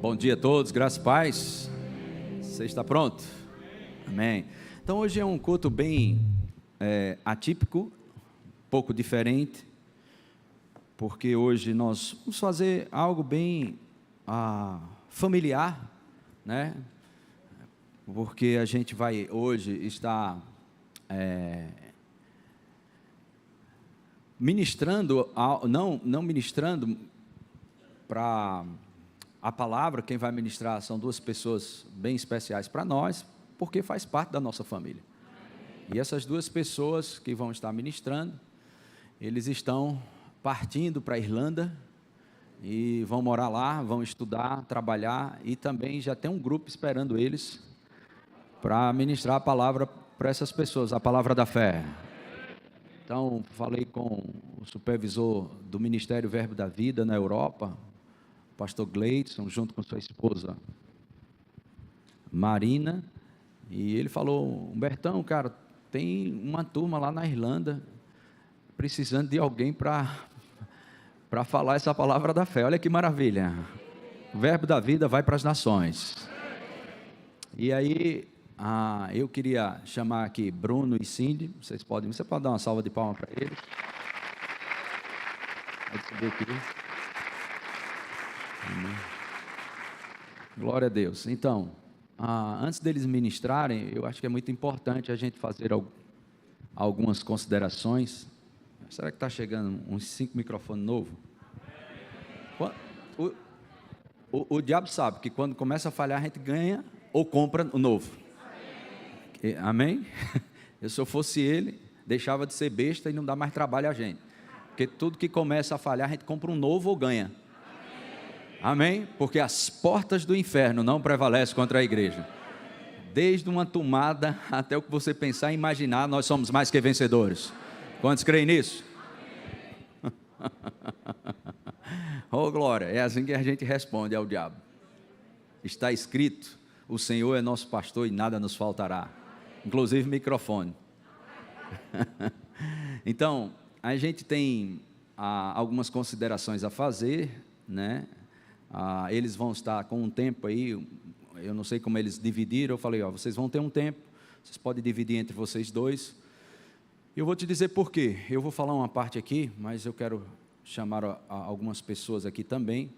Bom dia a todos, graças e paz. Você está pronto? Amém. Então hoje é um culto bem atípico, um pouco diferente, porque hoje nós vamos fazer algo bem familiar, né? Porque a gente vai hoje estar ministrando, não ministrando para a palavra. Quem vai ministrar são duas pessoas bem especiais para nós, porque faz parte da nossa família. E essas duas pessoas que vão estar ministrando, eles estão partindo para a Irlanda e vão morar lá, vão estudar, trabalhar, e também já tem um grupo esperando eles para ministrar a palavra para essas pessoas, a palavra da fé. Então, falei com o supervisor do Ministério Verbo da Vida na Europa, pastor Gleidson, junto com sua esposa Marina, e ele falou: Humbertão, cara, tem uma turma lá na Irlanda precisando de alguém para falar essa palavra da fé. Olha que maravilha, o Verbo da Vida vai para as nações. E aí eu queria chamar aqui Bruno e Cindy. Você pode dar uma salva de palmas para eles. Pode subir aqui. Glória a Deus. Então, antes deles ministrarem, eu acho que é muito importante a gente fazer algumas considerações. Será que está chegando uns 5 microfones novos? O diabo sabe que quando começa a falhar, a gente ganha ou compra o novo. Amém? Se eu fosse ele, deixava de ser besta e não dá mais trabalho a gente. Porque tudo que começa a falhar, a gente compra um novo ou ganha. Amém? Porque as portas do inferno não prevalecem contra a igreja. Desde uma tomada até o que você pensar e imaginar, nós somos mais que vencedores. Quantos creem nisso? Oh, glória, é assim que a gente responde ao diabo. Está escrito: o Senhor é nosso pastor e nada nos faltará. Inclusive microfone. Então, a gente tem algumas considerações a fazer, né? Eles vão estar com um tempo aí, eu não sei como eles dividiram. Eu falei: vocês vão ter um tempo, vocês podem dividir entre vocês dois. Eu vou te dizer por quê. Eu vou falar uma parte aqui, mas eu quero chamar algumas pessoas aqui também.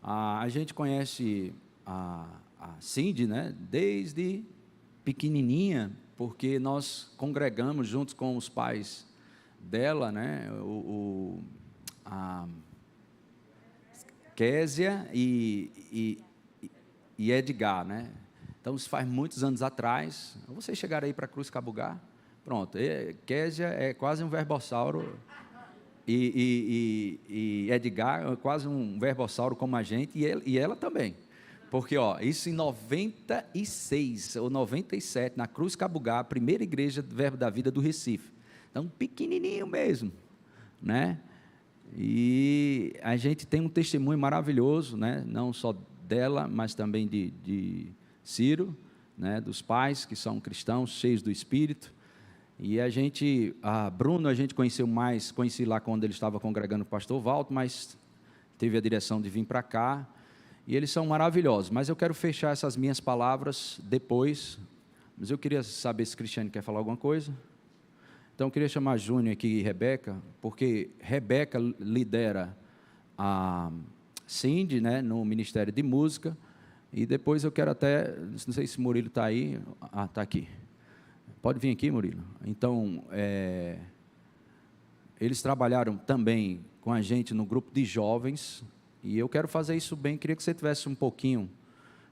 A gente conhece a Cindy, né, desde pequenininha, porque nós congregamos juntos com os pais dela, né, a Késia e Edgar, né? Então, isso faz muitos anos atrás. Vocês chegaram aí para Cruz Cabugá? Pronto, Késia é quase um verbossauro, e Edgar é quase um verbossauro como a gente, e ela também. Porque, isso em 96 ou 97, na Cruz Cabugá, a primeira igreja do Verbo da Vida do Recife. Então, pequenininho mesmo, né? E a gente tem um testemunho maravilhoso, né? Não só dela, mas também de Ciro, né? Dos pais que são cristãos, cheios do Espírito. E Bruno a gente conheci lá quando ele estava congregando com o pastor Valdo, mas teve a direção de vir para cá, e eles são maravilhosos. Mas eu quero fechar essas minhas palavras depois, mas eu queria saber se Cristiane quer falar alguma coisa. Então, eu queria chamar Júnior aqui e Rebeca, porque Rebeca lidera a Cindy, né, no Ministério de Música, e depois eu quero até, não sei se Murilo está aí. Está aqui. Pode vir aqui, Murilo. Então, eles trabalharam também com a gente no grupo de jovens, e eu quero fazer isso bem. Queria que você tivesse um pouquinho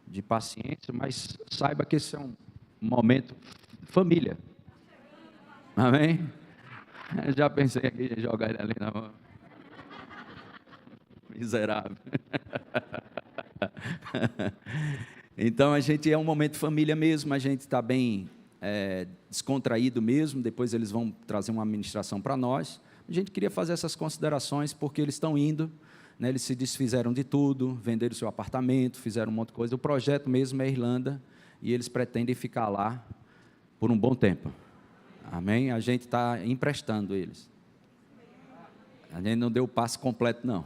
de paciência, mas saiba que esse é um momento família. Amém? Já pensei aqui em jogar ele ali na mão. Miserável. Então, a gente é um momento família mesmo, a gente está bem descontraído mesmo. Depois eles vão trazer uma administração para nós. A gente queria fazer essas considerações, porque eles estão indo, né, eles se desfizeram de tudo, venderam o seu apartamento, fizeram um monte de coisa. O projeto mesmo é Irlanda, e eles pretendem ficar lá por um bom tempo. Amém? A gente está emprestando eles. A gente não deu o passo completo, não.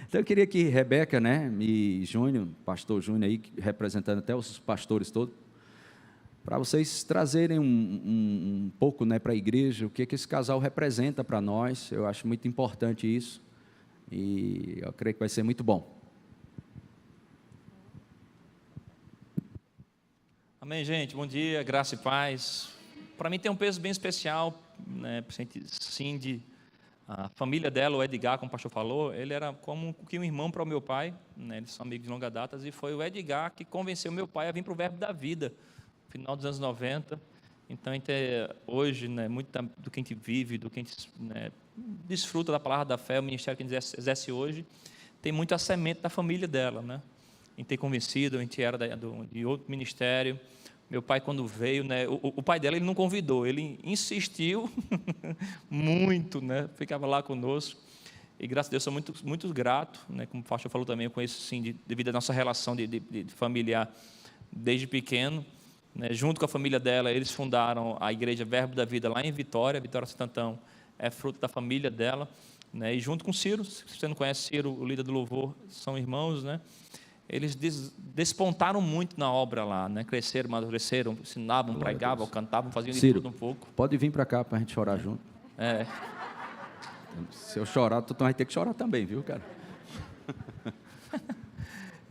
Então, eu queria que Rebeca, né, e Júnior, pastor Júnior aí, representando até os pastores todos, para vocês trazerem um pouco, né, para a igreja, o que esse casal representa para nós. Eu acho muito importante isso, e eu creio que vai ser muito bom. Amém, gente, bom dia, graça e paz. Para mim tem um peso bem especial, né, Cindy, a família dela, o Edgar, como o pastor falou, ele era como que um irmão para o meu pai, né, eles são amigos de longa data, e foi o Edgar que convenceu meu pai a vir para o Verbo da Vida, no final dos anos 90, então hoje, né, muito do que a gente vive, do que a gente, né, desfruta da palavra da fé, o ministério que a gente exerce hoje, tem muito a semente da família dela, né, em ter convencido, a gente era de outro ministério. Meu pai, quando veio, né, o pai dela, ele não convidou, ele insistiu muito, né, ficava lá conosco, e graças a Deus sou muito, muito grato, né, como o pastor falou também, eu conheço sim, devido à nossa relação de familiar desde pequeno, né, junto com a família dela, eles fundaram a igreja Verbo da Vida lá em Vitória Santo Antão é fruto da família dela, né, e junto com Ciro, se você não conhece Ciro, o líder do louvor, são irmãos, né, eles despontaram muito na obra lá, né? Cresceram, amadureceram, ensinavam, pregavam, cantavam, faziam de tudo um pouco. Pode vir para cá para a gente chorar junto. É. Se eu chorar, tu vai ter que chorar também, viu, cara?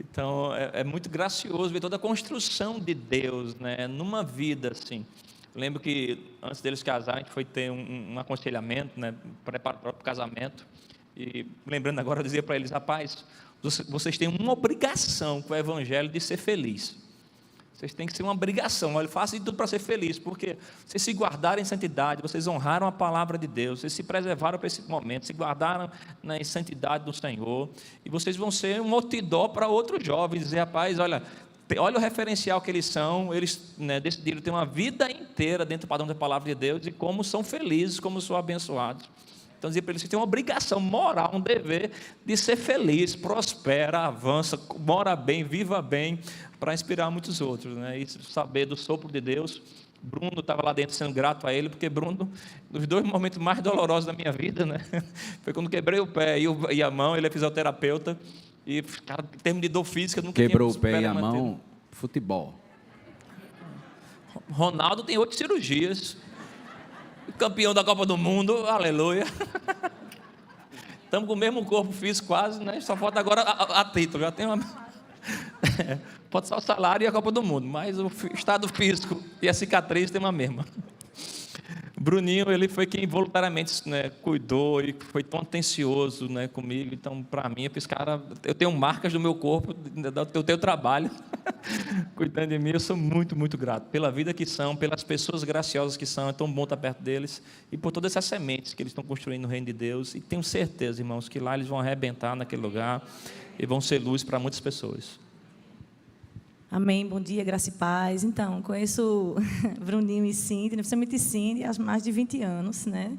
Então, é muito gracioso ver toda a construção de Deus, né? Numa vida assim. Eu lembro que antes deles casarem, a gente foi ter um aconselhamento, né? Preparar para o casamento. E lembrando agora, eu dizia para eles, rapaz, vocês têm uma obrigação com o evangelho de ser feliz. Vocês têm que ser uma obrigação. Olha, façam de tudo para ser feliz, porque vocês se guardaram em santidade, vocês honraram a palavra de Deus, vocês se preservaram para esse momento, se guardaram na santidade do Senhor, e vocês vão ser um outdoor para outros jovens, dizer, rapaz, olha o referencial que eles são, eles, né, decidiram ter uma vida inteira dentro do padrão da palavra de Deus, e como são felizes, como são abençoados. Então, dizia para eles que tem uma obrigação moral, um dever de ser feliz, prospera, avança, mora bem, viva bem, para inspirar muitos outros, né? E saber do sopro de Deus. Bruno estava lá dentro sendo grato a ele, porque Bruno, nos 2 momentos mais dolorosos da minha vida, né? Foi quando quebrei o pé e a mão, ele é fisioterapeuta, e, cara, em termos de dor física, nunca quebrou o pé e a mão, futebol. Ronaldo tem 8 cirurgias. Campeão da Copa do Mundo, aleluia. Estamos com o mesmo corpo físico quase, né? Só falta agora a título. Já tem uma... Pode ser o salário e a Copa do Mundo, mas o estado físico e a cicatriz tem uma mesma. Bruninho, ele foi quem voluntariamente, né, cuidou e foi tão atencioso, né, comigo. Então, para mim, eu tenho marcas do meu corpo, do teu trabalho, cuidando de mim. Eu sou muito, muito grato pela vida que são, pelas pessoas graciosas que são. É tão bom estar perto deles e por todas essas sementes que eles estão construindo no reino de Deus. E tenho certeza, irmãos, que lá eles vão arrebentar naquele lugar e vão ser luz para muitas pessoas. Amém, bom dia, graça e paz. Então, conheço Bruninho e Cindy, principalmente Cindy, há mais de 20 anos, né?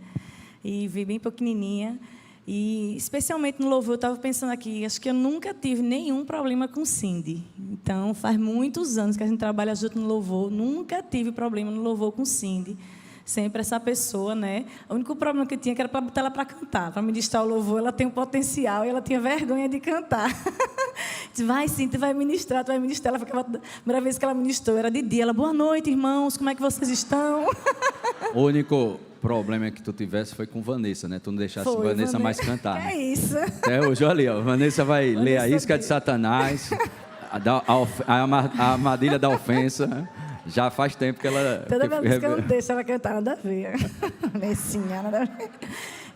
E vi bem pequenininha. E, especialmente no louvor, eu estava pensando aqui, acho que eu nunca tive nenhum problema com Cindy. Então, faz muitos anos que a gente trabalha junto no louvor, nunca tive problema no louvor com Cindy. Sempre essa pessoa, né? O único problema que eu tinha era para botar ela para cantar, para ministrar o louvor. Ela tem um potencial e ela tinha vergonha de cantar. Disse, vai sim, tu vai ministrar, tu vai ministrar. Ela ficava, a primeira vez que ela ministrou era de dia. Ela, boa noite, irmãos, como é que vocês estão? O único problema que tu tivesse foi com Vanessa, né? Tu não deixasse Vanessa mais cantar. É isso. Até hoje, olha ali, ó. Vanessa vai ler a isca de Satanás, a armadilha da ofensa. Já faz tempo que ela... Toda vez que eu não deixo ela cantar, nada a ver. Messinha, nada a ver.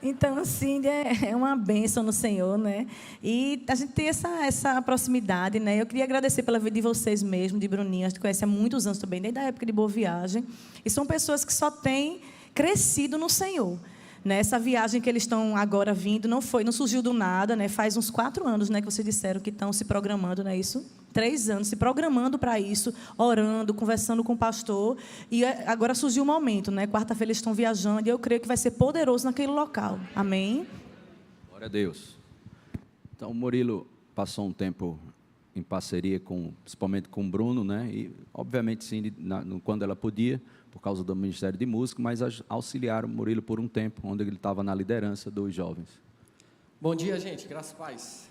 Então, assim, é uma bênção no Senhor, né? E a gente tem essa proximidade, né? Eu queria agradecer pela vida de vocês mesmo, de Bruninho. A gente conhece há muitos anos também, desde a época de Boa Viagem. E são pessoas que só têm crescido no Senhor. Né? Essa viagem que eles estão agora vindo não surgiu do nada, né? Faz uns 4 anos, né, que vocês disseram que estão se programando, não é isso? 3 anos se programando para isso, orando, conversando com o pastor, e agora surgiu o momento, né? Quarta-feira eles estão viajando e eu creio que vai ser poderoso naquele local. Amém? Glória a Deus. Então, o Murilo passou um tempo em parceria principalmente com o Bruno, né? E, obviamente, Cindy, quando ela podia, por causa do Ministério de Música, mas auxiliaram o Murilo por um tempo, onde ele estava na liderança dos jovens. Bom dia, gente. Graças a paz.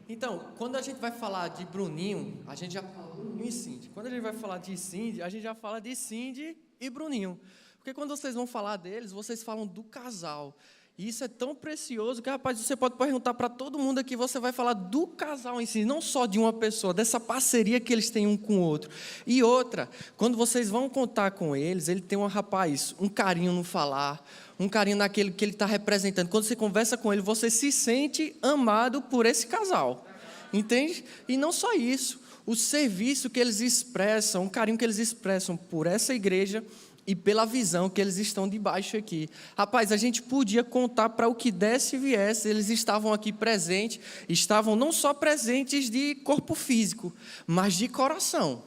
Então, quando a gente vai falar de Bruninho, a gente já fala Bruninho e Cindy. Quando a gente vai falar de Cindy, a gente já fala de Cindy e Bruninho. Porque quando vocês vão falar deles, vocês falam do casal. E isso é tão precioso que, rapaz, você pode perguntar para todo mundo aqui, você vai falar do casal em si, não só de uma pessoa, dessa parceria que eles têm um com o outro. E outra, quando vocês vão contar com eles, ele tem um carinho no falar, um carinho naquele que ele está representando. Quando você conversa com ele, você se sente amado por esse casal, entende? E não só isso, o serviço que eles expressam, o carinho que eles expressam por essa igreja e pela visão que eles estão debaixo aqui. Rapaz, a gente podia contar para o que desse e viesse, eles estavam aqui presentes, estavam não só presentes de corpo físico, mas de coração.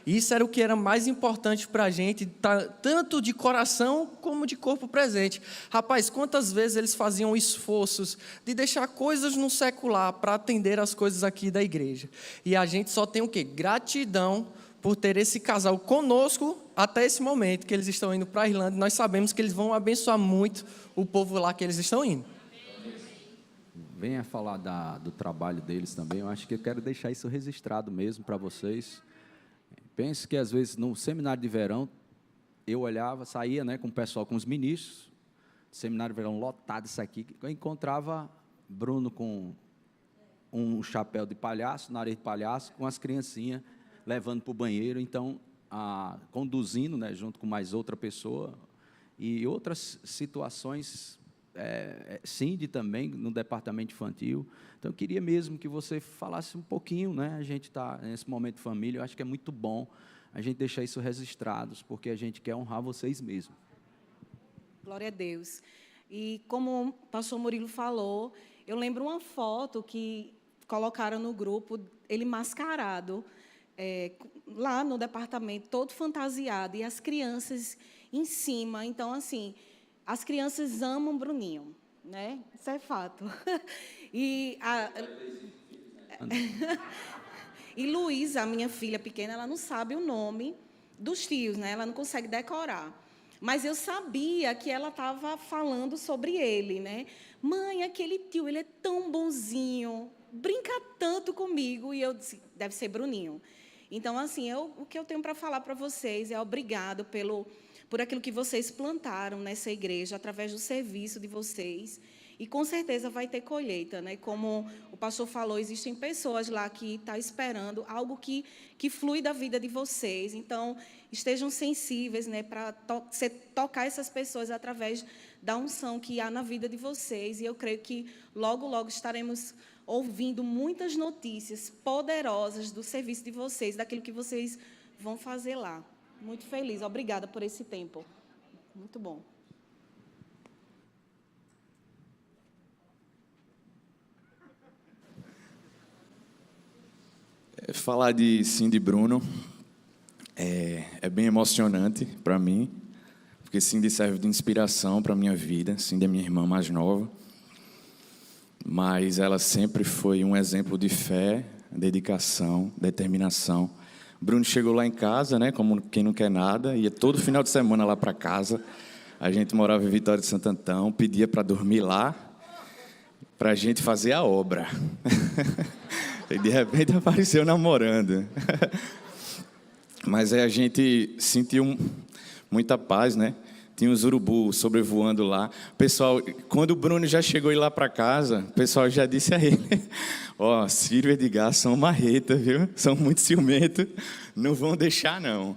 Isso era o que era mais importante para a gente, tanto de coração como de corpo presente. Rapaz, quantas vezes eles faziam esforços de deixar coisas no secular para atender as coisas aqui da igreja. E a gente só tem o quê? Gratidão por ter esse casal conosco até esse momento que eles estão indo para a Irlanda. Nós sabemos que eles vão abençoar muito o povo lá que eles estão indo. Venha falar do trabalho deles também. Eu acho que eu quero deixar isso registrado mesmo para vocês. Pense que, às vezes, no seminário de verão, eu olhava, saía, né, com o pessoal, com os ministros, seminário de verão lotado, isso aqui, eu encontrava Bruno com um chapéu de palhaço, nariz de palhaço, com as criancinhas levando para o banheiro, então, conduzindo, né, junto com mais outra pessoa, e outras situações, Cindy também, no departamento infantil. Então, eu queria mesmo que você falasse um pouquinho, né? A gente está nesse momento de família, eu acho que é muito bom a gente deixar isso registrados, porque a gente quer honrar vocês mesmos. Glória a Deus. E como o pastor Murilo falou, eu lembro uma foto que colocaram no grupo, ele mascarado, lá no departamento, todo fantasiado, e as crianças em cima. Então, assim, as crianças amam Bruninho, né? Isso é fato. E Luísa, a minha filha pequena, ela não sabe o nome dos tios, né? Ela não consegue decorar. Mas eu sabia que ela estava falando sobre ele, né? Mãe, aquele tio, ele é tão bonzinho, brinca tanto comigo. E eu disse, deve ser Bruninho. Então, assim, o que eu tenho para falar para vocês é obrigado por aquilo que vocês plantaram nessa igreja, através do serviço de vocês. E, com certeza, vai ter colheita, né? Como o pastor falou, existem pessoas lá que estão esperando algo que flui da vida de vocês. Então, estejam sensíveis, né, para tocar essas pessoas através da unção que há na vida de vocês. E eu creio que logo, logo estaremos ouvindo muitas notícias poderosas do serviço de vocês, daquilo que vocês vão fazer lá. Muito feliz. Obrigada por esse tempo. Muito bom. Falar de Cindy e Bruno é bem emocionante para mim, porque Cindy serve de inspiração para a minha vida. Cindy é minha irmã mais nova, mas ela sempre foi um exemplo de fé, dedicação, determinação. Bruno chegou lá em casa, né, como quem não quer nada, ia todo final de semana lá para casa. A gente morava em Vitória de Santo Antão, pedia para dormir lá, para a gente fazer a obra. E de repente apareceu namorando. Mas aí a gente sentiu muita paz, né? Tinha os urubus sobrevoando lá. Pessoal, quando o Bruno já chegou lá para casa, o pessoal já disse a ele: ó, Ciro e Edgar são marreta, viu? São muito ciumentos, não vão deixar, não.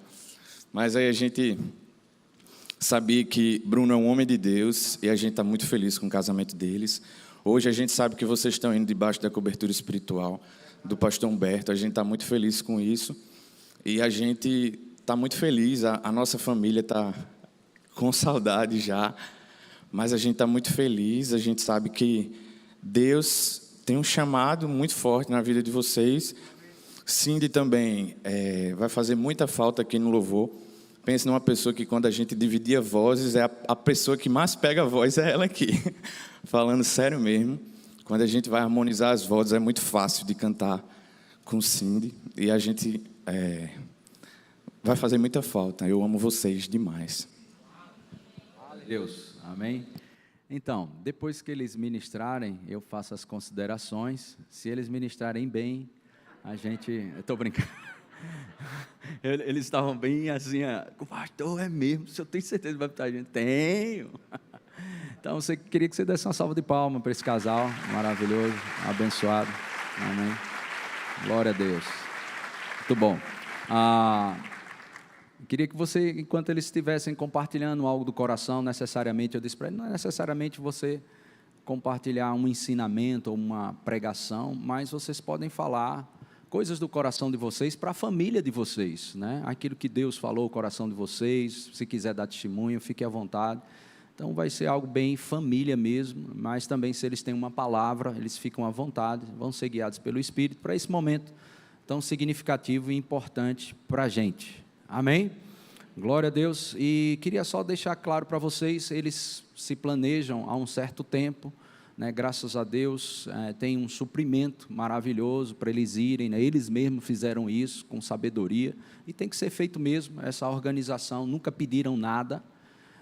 Mas aí a gente sabia que Bruno é um homem de Deus e a gente está muito feliz com o casamento deles. Hoje a gente sabe que vocês estão indo debaixo da cobertura espiritual do pastor Humberto. A gente está muito feliz com isso. E a gente está muito feliz. A nossa família está com saudade já. Mas a gente está muito feliz. A gente sabe que Deus tem um chamado muito forte na vida de vocês. Cindy também vai fazer muita falta aqui no louvor. Pense numa pessoa que, quando a gente dividia vozes, a pessoa que mais pega a voz é ela aqui. Falando sério mesmo, quando a gente vai harmonizar as vozes, é muito fácil de cantar com Cindy, e a gente vai fazer muita falta. Eu amo vocês demais. Deus, amém? Então, depois que eles ministrarem, eu faço as considerações. Se eles ministrarem bem, a gente... Eu estou brincando. Eles estavam bem assim, pastor, é mesmo? O senhor tem certeza que vai botar a gente? Tenho. Então, eu queria que você desse uma salva de palmas para esse casal maravilhoso, abençoado. Amém. Glória a Deus. Muito bom. Queria que você, enquanto eles estivessem compartilhando algo do coração, necessariamente, eu disse para ele, não é necessariamente você compartilhar um ensinamento ou uma pregação, mas vocês podem falar coisas do coração de vocês para a família de vocês, né? Aquilo que Deus falou no coração de vocês, se quiser dar testemunho, fique à vontade. Então, vai ser algo bem família mesmo, mas também, se eles têm uma palavra, eles ficam à vontade, vão ser guiados pelo Espírito para esse momento tão significativo e importante para a gente. Amém? Glória a Deus. E queria só deixar claro para vocês, eles se planejam há um certo tempo, né? Graças a Deus, tem um suprimento maravilhoso para eles irem, né? Eles mesmos fizeram isso com sabedoria, e tem que ser feito mesmo, essa organização, nunca pediram nada,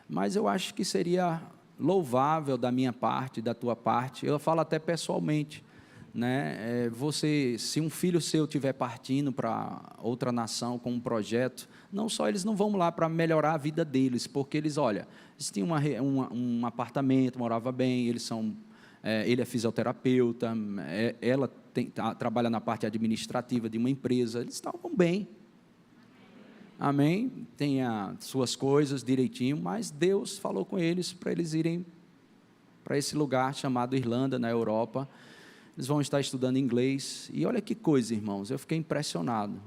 mas eu acho que seria louvável da minha parte, da tua parte, eu falo até pessoalmente, né? Você, se um filho seu estiver partindo para outra nação com um projeto, não só eles não vão lá para melhorar a vida deles, porque eles, olha, eles tinham um apartamento, morava bem, ele é fisioterapeuta, ela trabalha na parte administrativa de uma empresa, eles estavam bem. Amém? Tem as suas coisas direitinho, mas Deus falou com eles para eles irem para esse lugar chamado Irlanda, na Europa. Eles vão estar estudando inglês, e olha que coisa, irmãos, eu fiquei impressionado,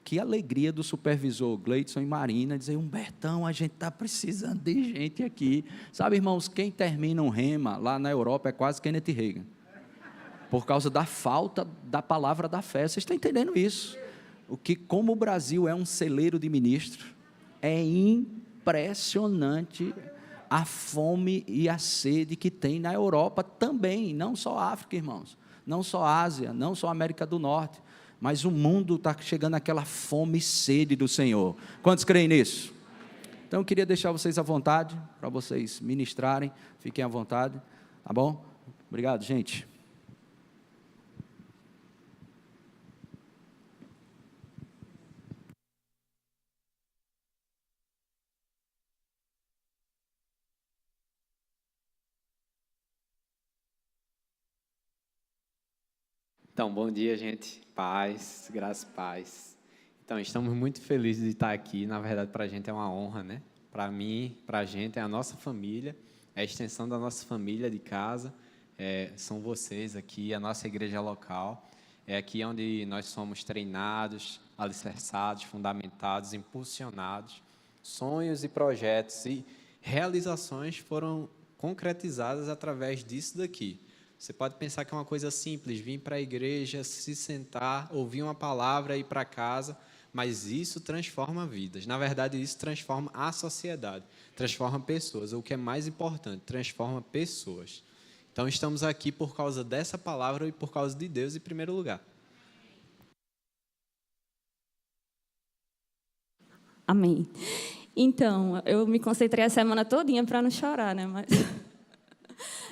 que alegria do supervisor Gleidson e Marina, dizer, Humbertão, a gente está precisando de gente aqui, sabe, irmãos, quem termina um rema lá na Europa é quase Kenneth Hagin, por causa da falta da palavra da fé. Vocês estão entendendo isso? Como o Brasil é um celeiro de ministros, é impressionante a fome e a sede que tem na Europa também, não só África, irmãos, não só Ásia, não só América do Norte, mas o mundo está chegando àquela fome e sede do Senhor. Quantos creem nisso? Então, eu queria deixar vocês à vontade, para vocês ministrarem, fiquem à vontade, tá bom? Obrigado, gente. Então, bom dia, gente. Paz, graça e paz. Então, estamos muito felizes de estar aqui. Na verdade, para a gente é uma honra, né? Para mim, para a gente, é a nossa família, é a extensão da nossa família de casa. São vocês aqui, a nossa igreja local. É aqui onde nós somos treinados, alicerçados, fundamentados, impulsionados. Sonhos e projetos e realizações foram concretizadas através disso daqui. Você pode pensar que é uma coisa simples, vir para a igreja, se sentar, ouvir uma palavra e ir para casa, mas isso transforma vidas. Na verdade, isso transforma a sociedade, transforma pessoas. O que é mais importante, transforma pessoas. Então, estamos aqui por causa dessa palavra e por causa de Deus em primeiro lugar. Amém. Então, eu me concentrei a semana todinha para não chorar, né?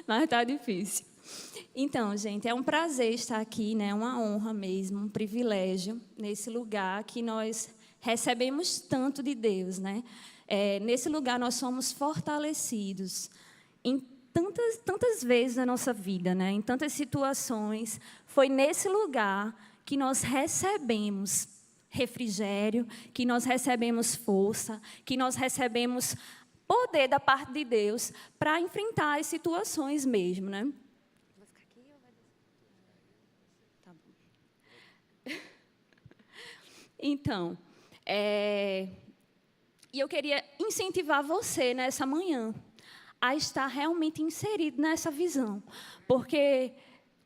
Mas está difícil. Então, gente, é um prazer estar aqui, né? Uma honra mesmo, um privilégio nesse lugar que nós recebemos tanto de Deus, né? Nesse lugar nós somos fortalecidos em tantas vezes na nossa vida, né? Em tantas situações. Foi nesse lugar que nós recebemos refrigério, que nós recebemos força, que nós recebemos poder da parte de Deus para enfrentar as situações mesmo, né? Então, e eu queria incentivar você nessa manhã a estar realmente inserido nessa visão, porque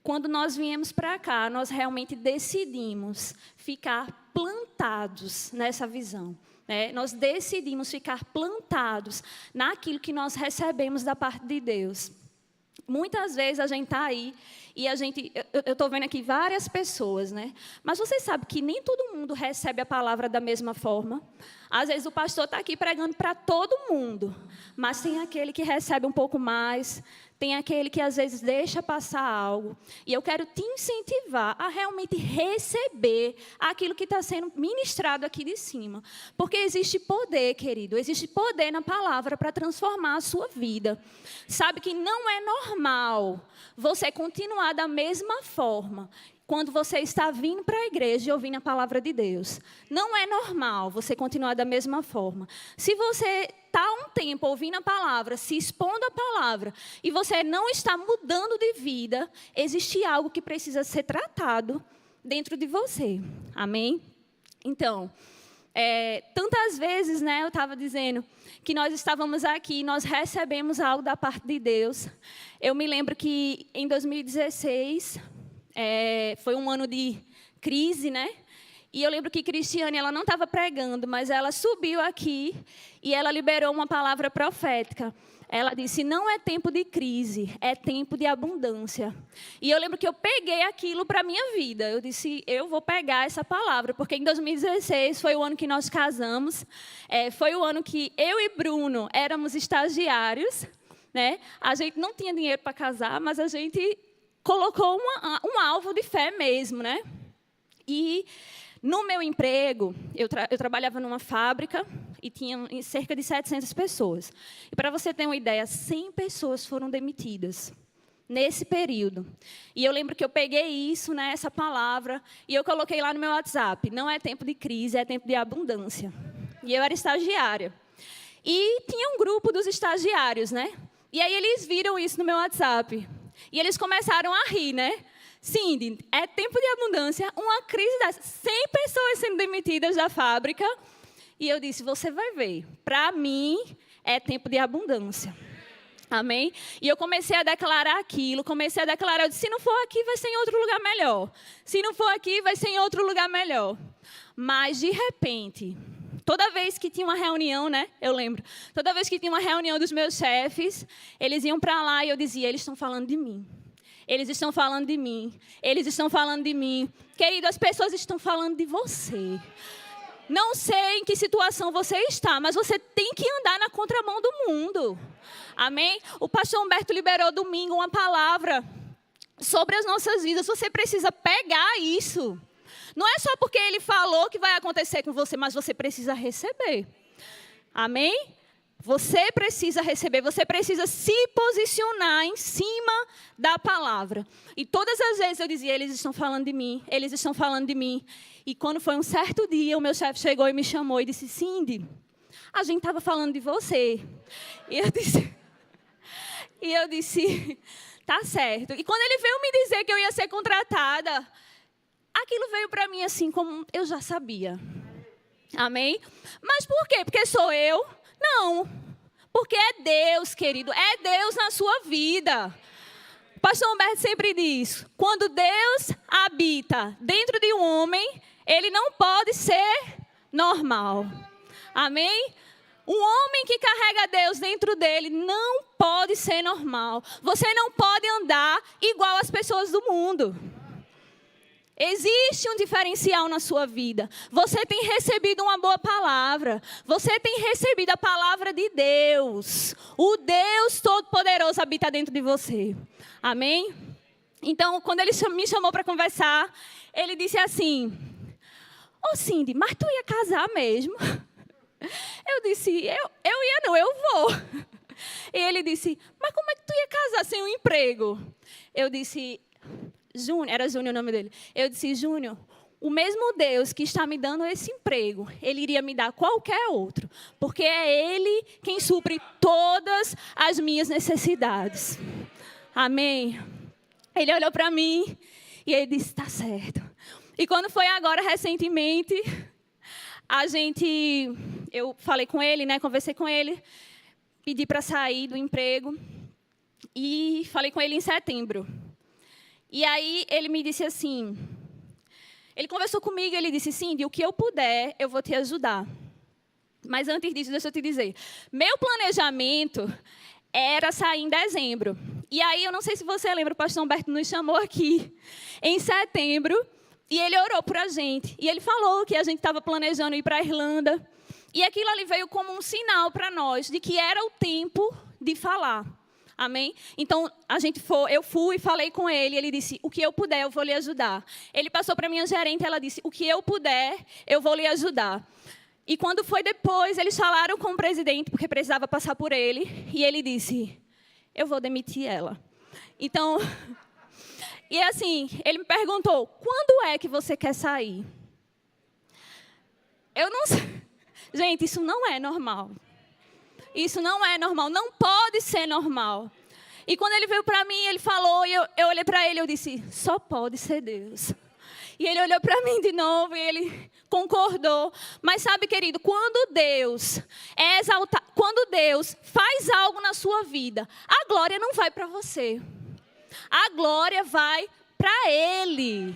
quando nós viemos para cá, nós realmente decidimos ficar plantados nessa visão, né? Nós decidimos ficar plantados naquilo que nós recebemos da parte de Deus. Muitas vezes a gente está aí E eu estou vendo aqui várias pessoas, né? Mas você sabe que nem todo mundo recebe a palavra da mesma forma. Às vezes o pastor está aqui pregando para todo mundo, mas tem aquele que recebe um pouco mais, tem aquele que às vezes deixa passar algo. E eu quero te incentivar a realmente receber aquilo que está sendo ministrado aqui de cima. Porque existe poder, querido, existe poder na palavra para transformar a sua vida. Sabe que não é normal você continuar da mesma forma quando você está vindo para a igreja e ouvindo a palavra de Deus. Não é normal você continuar da mesma forma. Se você está há um tempo ouvindo a palavra, se expondo à palavra, e você não está mudando de vida, existe algo que precisa ser tratado dentro de você. Amém? Então, tantas vezes, né, eu estava dizendo que nós estávamos aqui, nós recebemos algo da parte de Deus. Eu me lembro que em 2016... foi um ano de crise, né? E eu lembro que Cristiane, ela não estava pregando, mas ela subiu aqui e ela liberou uma palavra profética. Ela disse, não é tempo de crise, é tempo de abundância. E eu lembro que eu peguei aquilo para a minha vida. Eu disse, eu vou pegar essa palavra, porque em 2016 foi o ano que nós casamos. Foi o ano que eu e Bruno éramos estagiários, né? A gente não tinha dinheiro para casar, mas a gente colocou um alvo de fé mesmo, né? E no meu emprego, eu trabalhava numa fábrica e tinha cerca de 700 pessoas. E para você ter uma ideia, 100 pessoas foram demitidas nesse período. E eu lembro que eu peguei isso, né, essa palavra, e eu coloquei lá no meu WhatsApp. Não é tempo de crise, é tempo de abundância. E eu era estagiária. E tinha um grupo dos estagiários, né? E aí eles viram isso no meu WhatsApp. E eles começaram a rir, né? Cindy, é tempo de abundância, uma crise dessa, 100 pessoas sendo demitidas da fábrica. E eu disse, você vai ver, para mim é tempo de abundância. Amém? E eu comecei a declarar aquilo, eu disse, se não for aqui, vai ser em outro lugar melhor. Se não for aqui, vai ser em outro lugar melhor. Mas, de repente, toda vez que tinha uma reunião, né? Eu lembro, toda vez que tinha uma reunião dos meus chefes, eles iam para lá e eu dizia, eles estão falando de mim. Eles estão falando de mim. Eles estão falando de mim. Querido, as pessoas estão falando de você. Não sei em que situação você está, mas você tem que andar na contramão do mundo. Amém? O pastor Humberto liberou domingo uma palavra sobre as nossas vidas. Você precisa pegar isso. Não é só porque ele falou que vai acontecer com você, mas você precisa receber. Amém? Você precisa receber, você precisa se posicionar em cima da palavra. E todas as vezes eu dizia, eles estão falando de mim, eles estão falando de mim. E quando foi um certo dia, o meu chefe chegou e me chamou e disse, Cindy, a gente estava falando de você. E eu disse, tá certo. E quando ele veio me dizer que eu ia ser contratada, aquilo veio para mim assim, como eu já sabia. Amém? Mas por quê? Porque sou eu? Não, porque é Deus, querido, é Deus na sua vida. O pastor Humberto sempre diz, quando Deus habita dentro de um homem, ele não pode ser normal. Amém? Um homem que carrega Deus dentro dele não pode ser normal. Você não pode andar igual às pessoas do mundo. Existe um diferencial na sua vida. Você tem recebido uma boa palavra. Você tem recebido a palavra de Deus. O Deus Todo-Poderoso habita dentro de você. Amém? Então, quando ele me chamou para conversar, ele disse assim, ô Cindy, mas tu ia casar mesmo? Eu disse, eu ia não, eu vou. E ele disse, mas como é que tu ia casar sem um emprego? Eu disse, Júnior, era Júnior o nome dele. Eu disse, Júnior, o mesmo Deus que está me dando esse emprego, Ele iria me dar qualquer outro, porque é Ele quem supre todas as minhas necessidades. Amém? Ele olhou para mim e ele disse, tá certo. E quando foi agora, recentemente, eu falei com ele, né, conversei com ele, pedi para sair do emprego e falei com ele em setembro. E aí ele me disse assim, ele conversou comigo e ele disse, Cindy, o que eu puder, eu vou te ajudar. Mas antes disso, deixa eu te dizer, meu planejamento era sair em dezembro. E aí, eu não sei se você lembra, o pastor Humberto nos chamou aqui em setembro, e ele orou por a gente. E ele falou que a gente estava planejando ir para a Irlanda. E aquilo ali veio como um sinal para nós de que era o tempo de falar. Amém? Então, eu fui e falei com ele. Ele disse, o que eu puder, eu vou lhe ajudar. Ele passou para a minha gerente, ela disse, o que eu puder, eu vou lhe ajudar. E quando foi depois, eles falaram com o presidente, porque precisava passar por ele. E ele disse, eu vou demitir ela. Então, e assim, ele me perguntou, quando é que você quer sair? Eu não sei. Gente, isso não é normal. Isso não é normal, não pode ser normal. E quando ele veio para mim, ele falou, e eu olhei para ele e eu disse, só pode ser Deus. E ele olhou para mim de novo e ele concordou. Mas sabe, querido, quando Deus é exaltado, quando Deus faz algo na sua vida, a glória não vai para você. A glória vai para Ele.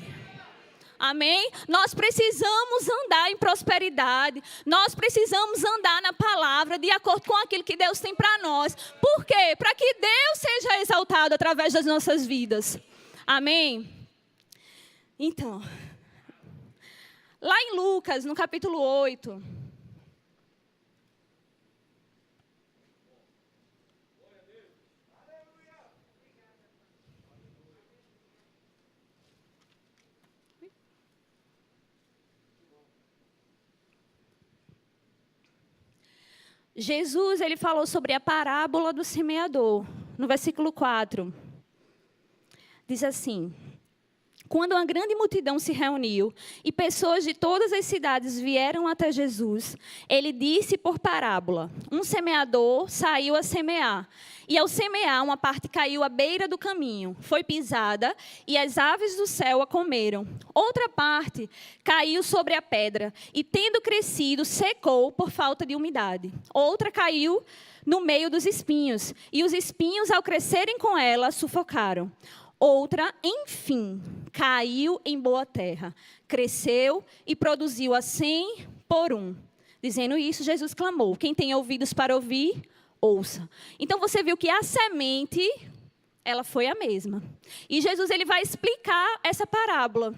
Amém? Nós precisamos andar em prosperidade. Nós precisamos andar na palavra de acordo com aquilo que Deus tem para nós. Por quê? Para que Deus seja exaltado através das nossas vidas. Amém? Então, lá em Lucas, no capítulo 8. Jesus, ele falou sobre a parábola do semeador, no versículo 4. Diz assim, quando uma grande multidão se reuniu e pessoas de todas as cidades vieram até Jesus, ele disse por parábola, um semeador saiu a semear. E ao semear, uma parte caiu à beira do caminho, foi pisada e as aves do céu a comeram. Outra parte caiu sobre a pedra e, tendo crescido, secou por falta de umidade. Outra caiu no meio dos espinhos e os espinhos, ao crescerem com ela, sufocaram. Outra, enfim, caiu em boa terra, cresceu e produziu a 100 por 1. Dizendo isso, Jesus clamou, quem tem ouvidos para ouvir, ouça. Então, você viu que a semente, ela foi a mesma. E Jesus, ele vai explicar essa parábola.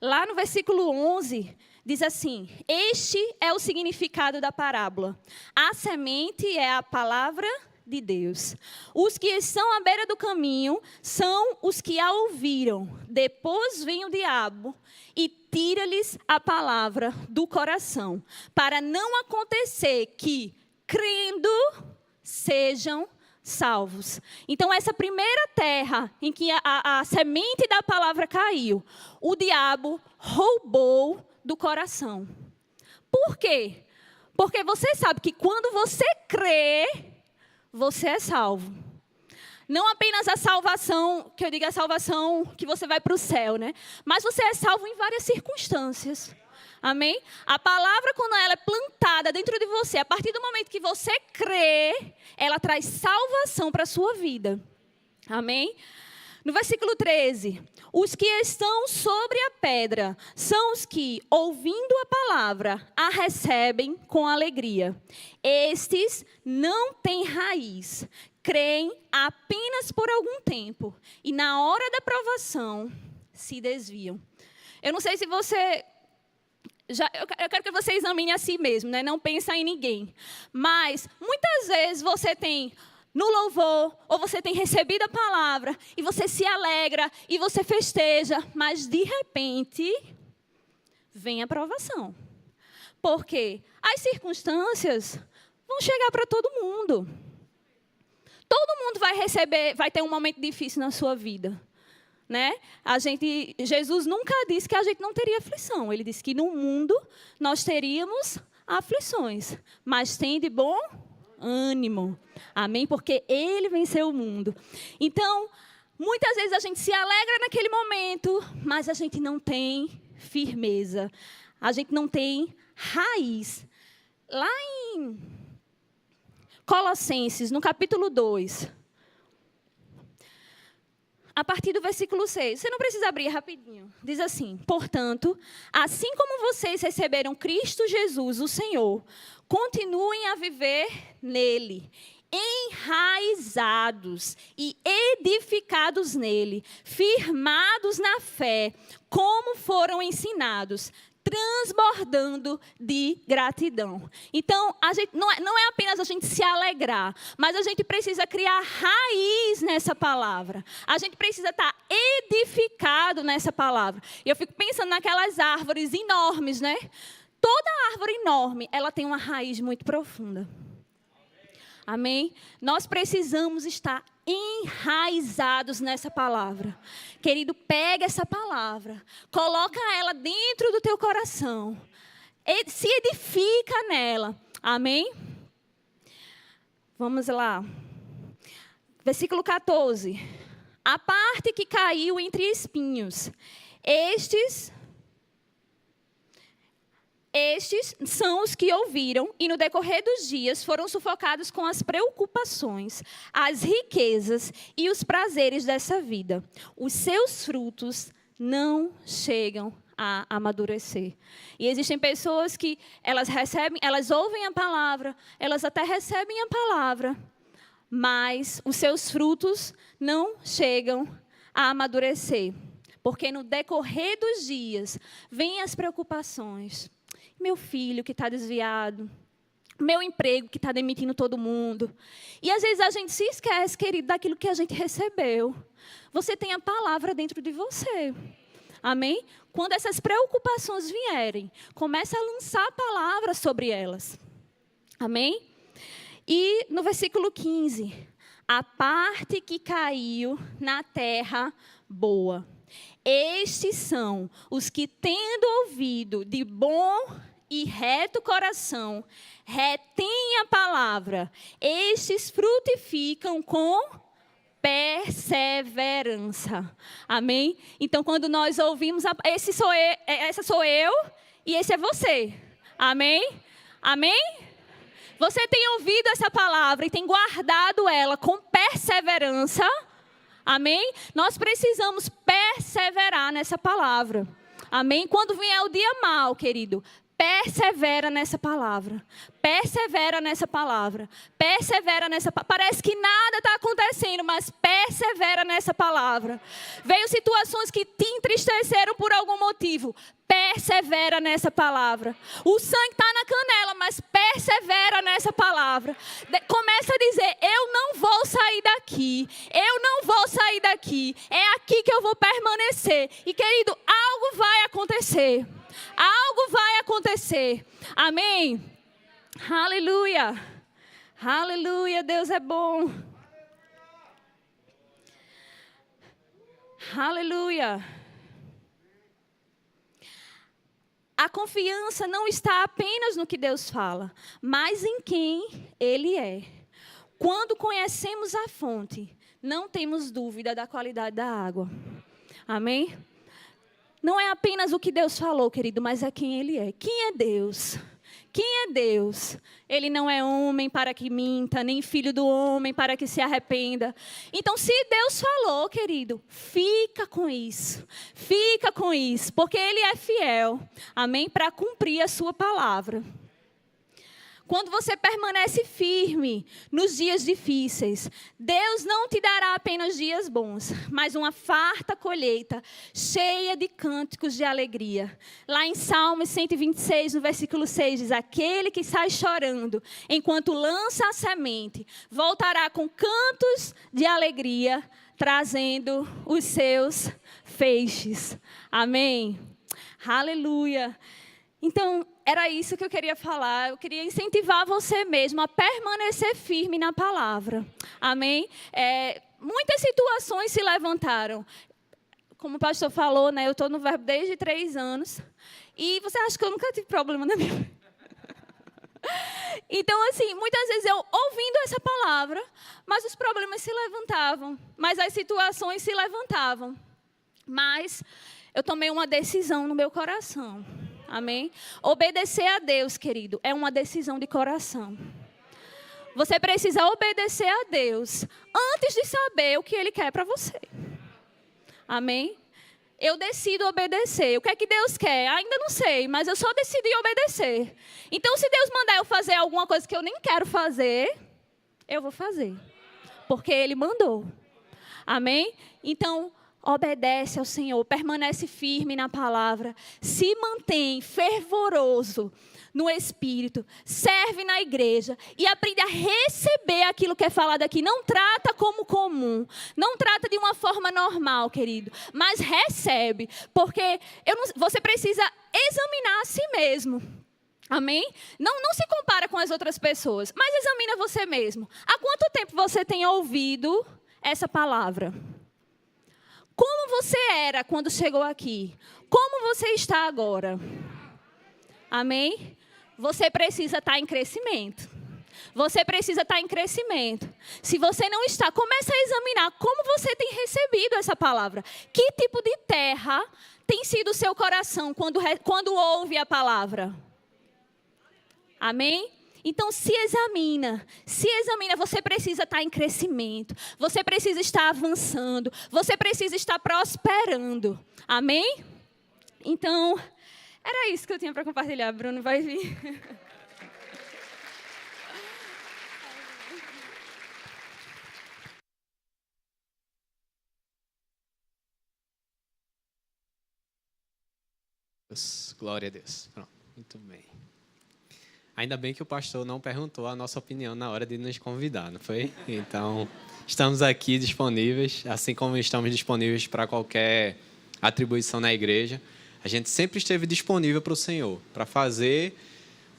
Lá no versículo 11, diz assim, este é o significado da parábola. A semente é a palavra de Deus. Os que estão à beira do caminho são os que a ouviram. Depois vem o diabo e tira-lhes a palavra do coração, para não acontecer que, crendo, sejam salvos. Então, essa primeira terra em que a semente da palavra caiu, o diabo roubou do coração. Por quê? Porque você sabe que quando você crê, você é salvo. Não apenas a salvação, que eu digo a salvação que você vai para o céu, né? Mas você é salvo em várias circunstâncias. Amém? A palavra, quando ela é plantada dentro de você, a partir do momento que você crê, ela traz salvação para a sua vida. Amém? No versículo 13, os que estão sobre a pedra são os que, ouvindo a palavra, a recebem com alegria. Estes não têm raiz, creem apenas por algum tempo e, na hora da provação, se desviam. Eu não sei se você... eu quero que você examine a si mesmo, né? Não pensa em ninguém. Mas, muitas vezes, você tem... no louvor, ou você tem recebido a palavra, e você se alegra, e você festeja, mas de repente, vem a provação. Porque as circunstâncias vão chegar para todo mundo. Todo mundo vai ter um momento difícil na sua vida. Né? Jesus nunca disse que a gente não teria aflição. Ele disse que no mundo nós teríamos aflições, mas tem de bom ânimo. Amém? Porque Ele venceu o mundo. Então, muitas vezes a gente se alegra naquele momento, mas a gente não tem firmeza. A gente não tem raiz. Lá em Colossenses, no capítulo 2, a partir do versículo 6, você não precisa abrir rapidinho. Diz assim, portanto, assim como vocês receberam Cristo Jesus, o Senhor, continuem a viver nele. enraizados e edificados nele, firmados na fé, como foram ensinados, transbordando de gratidão. Então, não é apenas a gente se alegrar, mas a gente precisa criar raiz nessa palavra. A gente precisa estar edificado nessa palavra. E eu fico pensando naquelas árvores enormes, né? Toda árvore enorme, ela tem uma raiz muito profunda. Amém? Nós precisamos estar enraizados nessa palavra. Querido, pega essa palavra, coloca ela dentro do teu coração, se edifica nela. Amém? Vamos lá. Versículo 14. A parte que caiu entre espinhos, estes são os que ouviram e, no decorrer dos dias, foram sufocados com as preocupações, as riquezas e os prazeres dessa vida. Os seus frutos não chegam a amadurecer. E existem pessoas que elas ouvem a palavra, elas até recebem a palavra, mas os seus frutos não chegam a amadurecer. Porque no decorrer dos dias, vêm as preocupações. Meu filho que está desviado, meu emprego que está demitindo todo mundo. E às vezes a gente se esquece, querido, daquilo que a gente recebeu. Você tem a palavra dentro de você. Amém? Quando essas preocupações vierem, comece a lançar a palavra sobre elas. Amém? E no versículo 15, a parte que caiu na terra boa. Estes são os que, tendo ouvido de bom e reto coração, retêm a palavra. Estes frutificam com perseverança. Amém? Então, quando nós ouvimos, essa sou eu e esse é você. Amém? Amém? Você tem ouvido essa palavra e tem guardado ela com perseverança. Amém? Nós precisamos perseverar nessa palavra. Amém? Quando vier o dia mau, querido, persevera nessa palavra. Persevera nessa palavra. Persevera nessa palavra. Parece que nada está acontecendo, mas persevera nessa palavra. Veio situações que te entristeceram por algum motivo. Persevera nessa palavra. O sangue está na canela, mas persevera nessa palavra. Começa a dizer, eu não vou sair daqui. Eu não vou sair daqui. É aqui que eu vou permanecer. E querido, algo vai acontecer. Algo vai acontecer. Amém? Aleluia. Aleluia. Deus é bom. Aleluia. A confiança não está apenas no que Deus fala, mas em quem Ele é. Quando conhecemos a fonte, não temos dúvida da qualidade da água. Amém? Não é apenas o que Deus falou, querido, mas é quem Ele é. Quem é Deus? Quem é Deus? Ele não é homem para que minta, nem filho do homem para que se arrependa. Então, se Deus falou, querido, fica com isso. Fica com isso, porque Ele é fiel, amém? Para cumprir a sua palavra. Quando você permanece firme nos dias difíceis, Deus não te dará apenas dias bons, mas uma farta colheita, cheia de cânticos de alegria. Lá em Salmos 126, no versículo 6, diz, aquele que sai chorando, enquanto lança a semente, voltará com cantos de alegria, trazendo os seus feixes. Amém? Aleluia. Então, era isso que eu queria falar. Eu queria incentivar você mesmo a permanecer firme na palavra. Amém? Muitas situações se levantaram. Como o pastor falou, né? Eu estou no Verbo desde 3 anos. E você acha que eu nunca tive problema na minha vida? Então, assim, muitas vezes eu ouvindo essa palavra, mas os problemas se levantavam. Mas as situações se levantavam. Mas eu tomei uma decisão no meu coração. Amém? Obedecer a Deus, querido, é uma decisão de coração. Você precisa obedecer a Deus antes de saber o que Ele quer para você. Amém? Eu decido obedecer. O que é que Deus quer? Ainda não sei, mas eu só decidi obedecer. Então, se Deus mandar eu fazer alguma coisa que eu nem quero fazer, eu vou fazer, porque Ele mandou. Amém? Então, obedece ao Senhor, permanece firme na palavra, se mantém fervoroso no Espírito, serve na igreja e aprende a receber aquilo que é falado aqui. Não trata como comum, não trata de uma forma normal, querido, mas recebe, porque você precisa examinar a si mesmo. Amém? Não se compara com as outras pessoas, mas examina você mesmo. Há quanto tempo você tem ouvido essa palavra? Como você era quando chegou aqui? Como você está agora? Amém? Você precisa estar em crescimento. Você precisa estar em crescimento. Se você não está, comece a examinar como você tem recebido essa palavra. Que tipo de terra tem sido o seu coração quando ouve a palavra? Amém? Então, se examina, você precisa estar em crescimento, você precisa estar avançando, você precisa estar prosperando. Amém? Então, era isso que eu tinha para compartilhar. Bruno vai vir. Glória a Deus. Pronto, muito bem. Ainda bem que o pastor não perguntou a nossa opinião na hora de nos convidar, não foi? Então, estamos aqui disponíveis, assim como estamos disponíveis para qualquer atribuição na igreja. A gente sempre esteve disponível para o Senhor, para fazer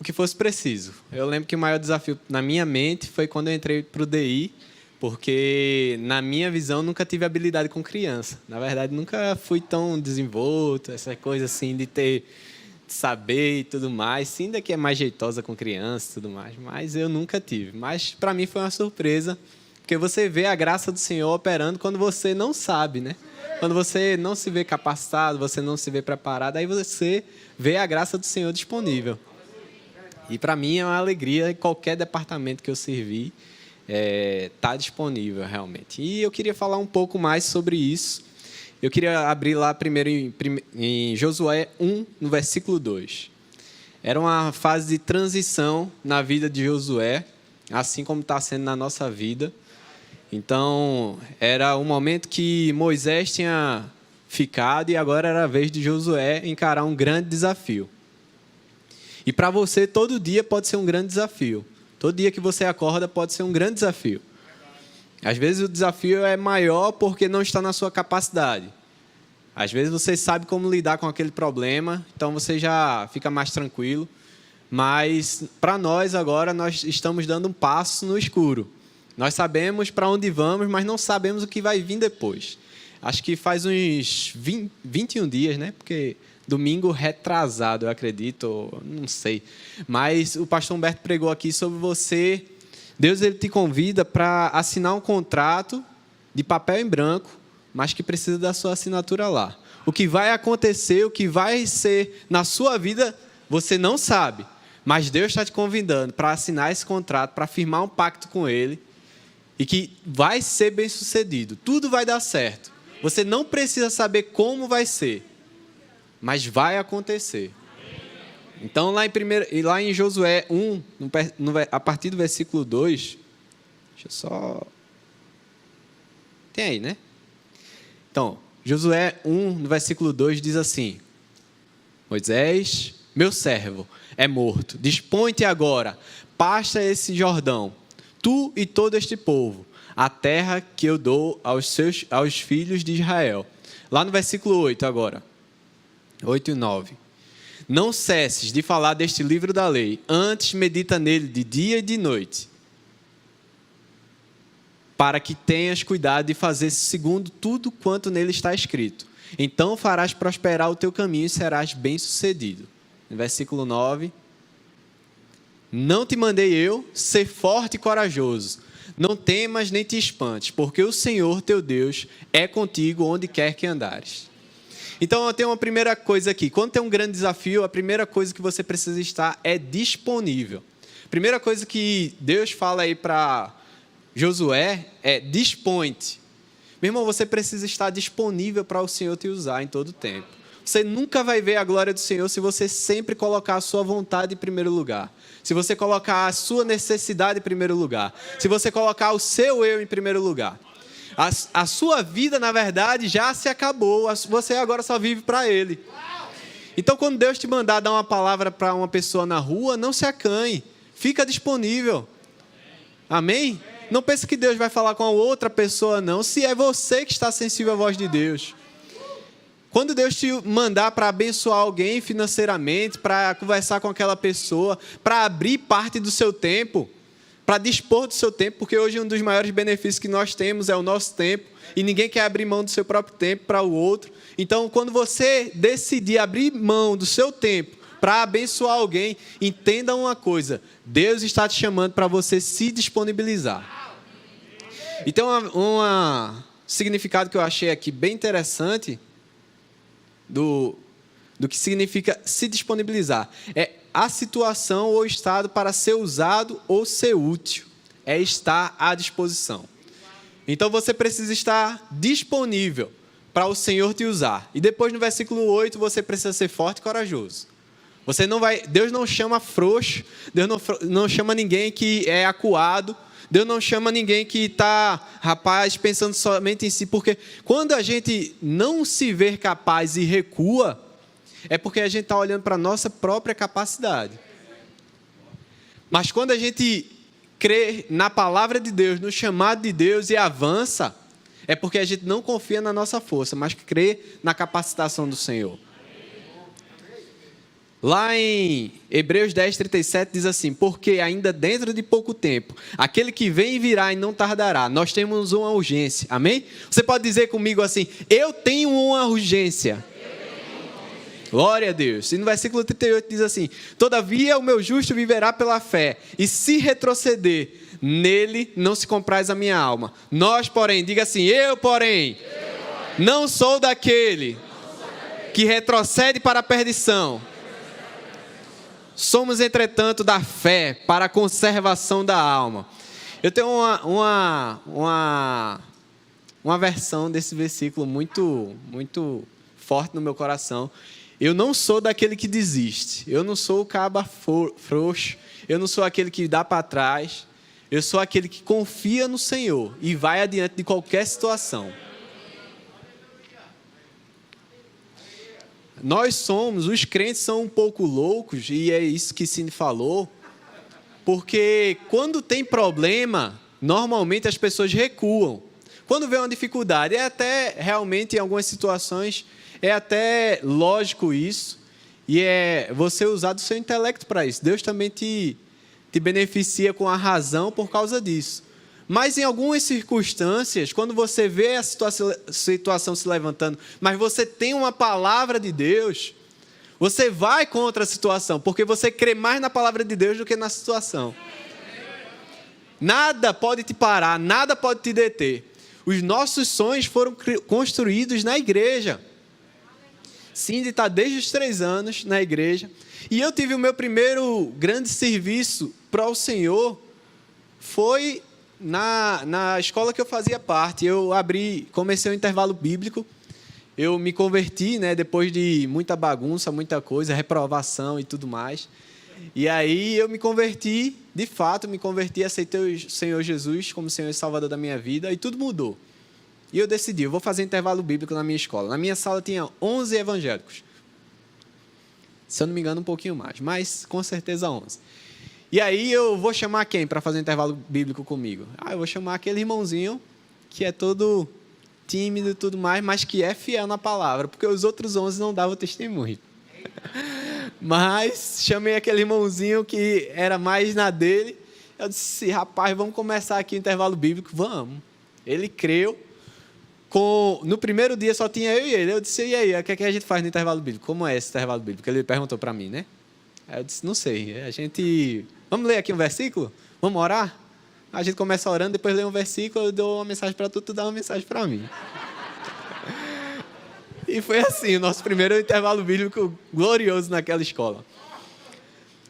o que fosse preciso. Eu lembro que o maior desafio na minha mente foi quando eu entrei para o DI, porque, na minha visão, nunca tive habilidade com criança. Na verdade, nunca fui tão desenvolto, essa coisa assim de saber e tudo mais. Sim, ainda que é mais jeitosa com criança e tudo mais, mas eu nunca tive. Mas, para mim, foi uma surpresa, porque você vê a graça do Senhor operando quando você não sabe, né? Quando você não se vê capacitado, você não se vê preparado, aí você vê a graça do Senhor disponível. E, para mim, é uma alegria em qualquer departamento que eu servi, tá disponível realmente. E eu queria falar um pouco mais sobre isso. Eu queria abrir lá primeiro em Josué 1, no versículo 2. Era uma fase de transição na vida de Josué, assim como está sendo na nossa vida. Então, era um momento que Moisés tinha ficado e agora era a vez de Josué encarar um grande desafio. E para você, todo dia pode ser um grande desafio. Todo dia que você acorda pode ser um grande desafio. Às vezes o desafio é maior porque não está na sua capacidade. Às vezes você sabe como lidar com aquele problema, então você já fica mais tranquilo. Mas para nós agora, nós estamos dando um passo no escuro. Nós sabemos para onde vamos, mas não sabemos o que vai vir depois. Acho que faz uns 21 dias, né? Porque domingo retrasado, eu acredito, não sei. Mas o pastor Humberto pregou aqui sobre você. Deus ele te convida para assinar um contrato de papel em branco, mas que precisa da sua assinatura lá. O que vai acontecer, o que vai ser na sua vida, você não sabe. Mas Deus está te convidando para assinar esse contrato, para firmar um pacto com Ele, e que vai ser bem sucedido. Tudo vai dar certo. Você não precisa saber como vai ser, mas vai acontecer. Então, lá em Josué 1, a partir do versículo 2, deixa eu só... Tem aí, né? Então, Josué 1, no versículo 2, diz assim: Moisés, meu servo, é morto. Dispõe-te agora, pasta esse Jordão, tu e todo este povo, a terra que eu dou aos filhos de Israel. Lá no versículo 8 agora, 8 e 9. Não cesses de falar deste livro da lei, antes medita nele de dia e de noite, para que tenhas cuidado de fazer segundo tudo quanto nele está escrito. Então farás prosperar o teu caminho e serás bem-sucedido. No versículo 9. Não te mandei eu ser forte e corajoso. Não temas nem te espantes, porque o Senhor teu Deus é contigo onde quer que andares. Então, eu tenho uma primeira coisa aqui. Quando tem um grande desafio, a primeira coisa que você precisa estar é disponível. A primeira coisa que Deus fala aí para Josué é: dispõe-te. Meu irmão, você precisa estar disponível para o Senhor te usar em todo o tempo. Você nunca vai ver a glória do Senhor se você sempre colocar a sua vontade em primeiro lugar. Se você colocar a sua necessidade em primeiro lugar. Se você colocar o seu eu em primeiro lugar. A sua vida, na verdade, já se acabou. Você agora só vive para Ele. Então, quando Deus te mandar dar uma palavra para uma pessoa na rua, não se acanhe. Fica disponível. Amém? Não pense que Deus vai falar com a outra pessoa, não. Se é você que está sensível à voz de Deus. Quando Deus te mandar para abençoar alguém financeiramente, para conversar com aquela pessoa, para abrir parte do seu tempo, para dispor do seu tempo, porque hoje um dos maiores benefícios que nós temos é o nosso tempo, e ninguém quer abrir mão do seu próprio tempo para o outro. Então, quando você decidir abrir mão do seu tempo para abençoar alguém, entenda uma coisa: Deus está te chamando para você se disponibilizar. Então, um significado que eu achei aqui bem interessante do que significa se disponibilizar é a situação ou estado para ser usado ou ser útil. É estar à disposição. Então, você precisa estar disponível para o Senhor te usar. E depois, no versículo 8, você precisa ser forte e corajoso. Deus não chama frouxo, Deus não chama ninguém que é acuado, Deus não chama ninguém que está, pensando somente em si, porque quando a gente não se vê capaz e recua, é porque a gente está olhando para a nossa própria capacidade. Mas quando a gente crê na palavra de Deus, no chamado de Deus e avança, é porque a gente não confia na nossa força, mas crê na capacitação do Senhor. Lá em Hebreus 10:37 diz assim: porque ainda dentro de pouco tempo, aquele que vem virá e não tardará. Nós temos uma urgência, amém? Você pode dizer comigo assim: eu tenho uma urgência. Glória a Deus. E no versículo 38 diz assim: todavia o meu justo viverá pela fé, e se retroceder, nele não se compraz a minha alma. Nós, porém, diga assim: eu, porém, não sou daquele que retrocede para a perdição. Somos, entretanto, da fé para a conservação da alma. Eu tenho uma versão desse versículo muito forte no meu coração. Eu não sou daquele que desiste. Eu não sou o caba frouxo. Eu não sou aquele que dá para trás. Eu sou aquele que confia no Senhor e vai adiante de qualquer situação. Os crentes são um pouco loucos, e é isso que Cine falou, porque quando tem problema, normalmente as pessoas recuam. Quando vê uma dificuldade, é até realmente, em algumas situações, é até lógico isso, e é você usar do seu intelecto para isso. Deus também te beneficia com a razão por causa disso. Mas em algumas circunstâncias, quando você vê a situação se levantando, mas você tem uma palavra de Deus, você vai contra a situação, porque você crê mais na palavra de Deus do que na situação. Nada pode te parar, nada pode te deter. Os nossos sonhos foram construídos na igreja. Cindy está desde os 3 anos na igreja. E eu tive o meu primeiro grande serviço para o Senhor, foi na escola que eu fazia parte. Comecei o intervalo bíblico, eu me converti, depois de muita bagunça, muita coisa, reprovação e tudo mais. E aí eu me converti, de fato, aceitei o Senhor Jesus como Senhor e Salvador da minha vida, e tudo mudou. E eu decidi, eu vou fazer intervalo bíblico na minha escola. Na minha sala tinha 11 evangélicos. Se eu não me engano, um pouquinho mais, mas com certeza 11. E aí eu vou chamar quem para fazer um intervalo bíblico comigo? Eu vou chamar aquele irmãozinho que é todo tímido e tudo mais, mas que é fiel na palavra, porque os outros 11 não davam testemunho. Mas chamei aquele irmãozinho que era mais na dele. Eu disse: rapaz, vamos começar aqui o intervalo bíblico. Vamos. Ele creu. No primeiro dia só tinha eu e ele. Eu disse: e aí, o que é que a gente faz no intervalo bíblico? Como é esse intervalo bíblico? Ele perguntou para mim, né? Aí eu disse: não sei. Vamos ler aqui um versículo? Vamos orar? A gente começa orando, depois lê um versículo, eu dou uma mensagem para tu dá uma mensagem para mim. E foi assim, o nosso primeiro intervalo bíblico glorioso naquela escola.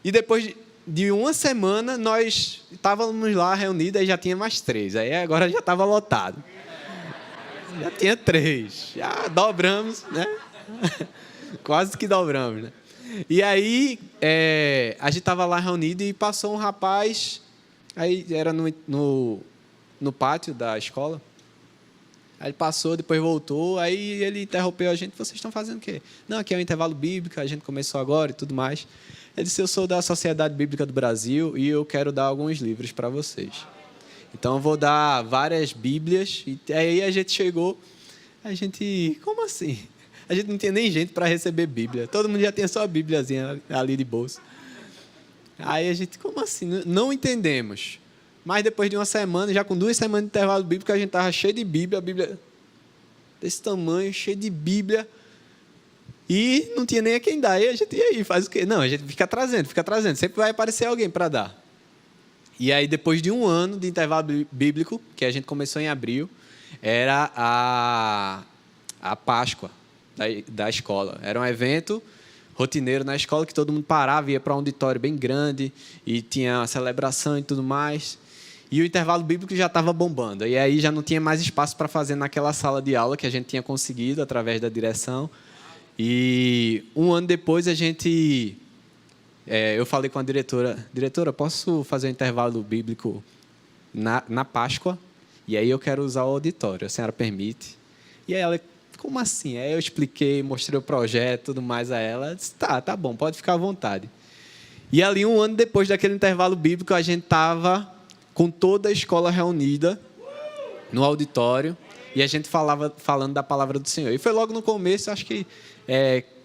E depois de uma semana, nós estávamos lá reunidos, e já tinha mais 3. Aí agora já estava lotado. Já tinha 3. Já dobramos, né? Quase que dobramos, né? E aí, a gente estava lá reunido e passou um rapaz, aí era no pátio da escola. Aí ele passou, depois voltou, aí ele interrompeu a gente: vocês estão fazendo o quê? Não, aqui é um intervalo bíblico, a gente começou agora e tudo mais. Ele disse: eu sou da Sociedade Bíblica do Brasil e eu quero dar alguns livros para vocês. Então, eu vou dar várias Bíblias. E aí a gente chegou, como assim? A gente não tinha nem gente para receber Bíblia. Todo mundo já tinha só a Bíbliazinha ali de bolsa. Aí a gente, como assim? Não entendemos. Mas depois de uma semana, já com 2 semanas de intervalo bíblico, a gente estava cheio de Bíblia, a Bíblia desse tamanho, cheio de Bíblia. E não tinha nem a quem dar. E a gente, e aí, faz o quê? Não, a gente fica trazendo. Sempre vai aparecer alguém para dar. E aí, depois de 1 ano de intervalo bíblico, que a gente começou em abril, era a Páscoa da escola. Era um evento rotineiro na escola que todo mundo parava, ia para um auditório bem grande e tinha a celebração e tudo mais. E o intervalo bíblico já estava bombando. E aí já não tinha mais espaço para fazer naquela sala de aula que a gente tinha conseguido através da direção. E 1 ano depois eu falei com a diretora, posso fazer um intervalo bíblico na Páscoa? E aí eu quero usar o auditório, a senhora permite? E aí ela, como assim? Aí eu expliquei, mostrei o projeto, tudo mais a ela. Ela disse: tá bom, pode ficar à vontade. E ali 1 ano depois daquele intervalo bíblico, a gente estava com toda a escola reunida no auditório e a gente falando da palavra do Senhor. E foi logo no começo, acho que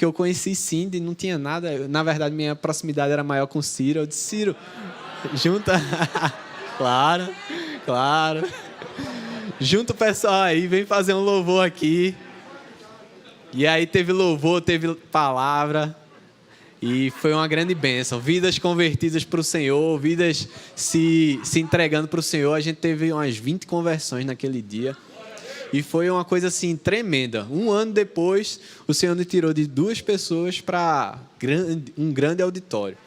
eu conheci Cindy, não tinha nada. Na verdade, minha proximidade era maior com Ciro. Eu disse: Ciro, junta... Claro. Junta o pessoal aí, vem fazer um louvor aqui. E aí teve louvor, teve palavra. E foi uma grande bênção. Vidas convertidas para o Senhor, vidas se entregando para o Senhor. A gente teve umas 20 conversões naquele dia. E foi uma coisa assim tremenda. 1 ano depois, o Senhor nos tirou de 2 pessoas para um grande auditório.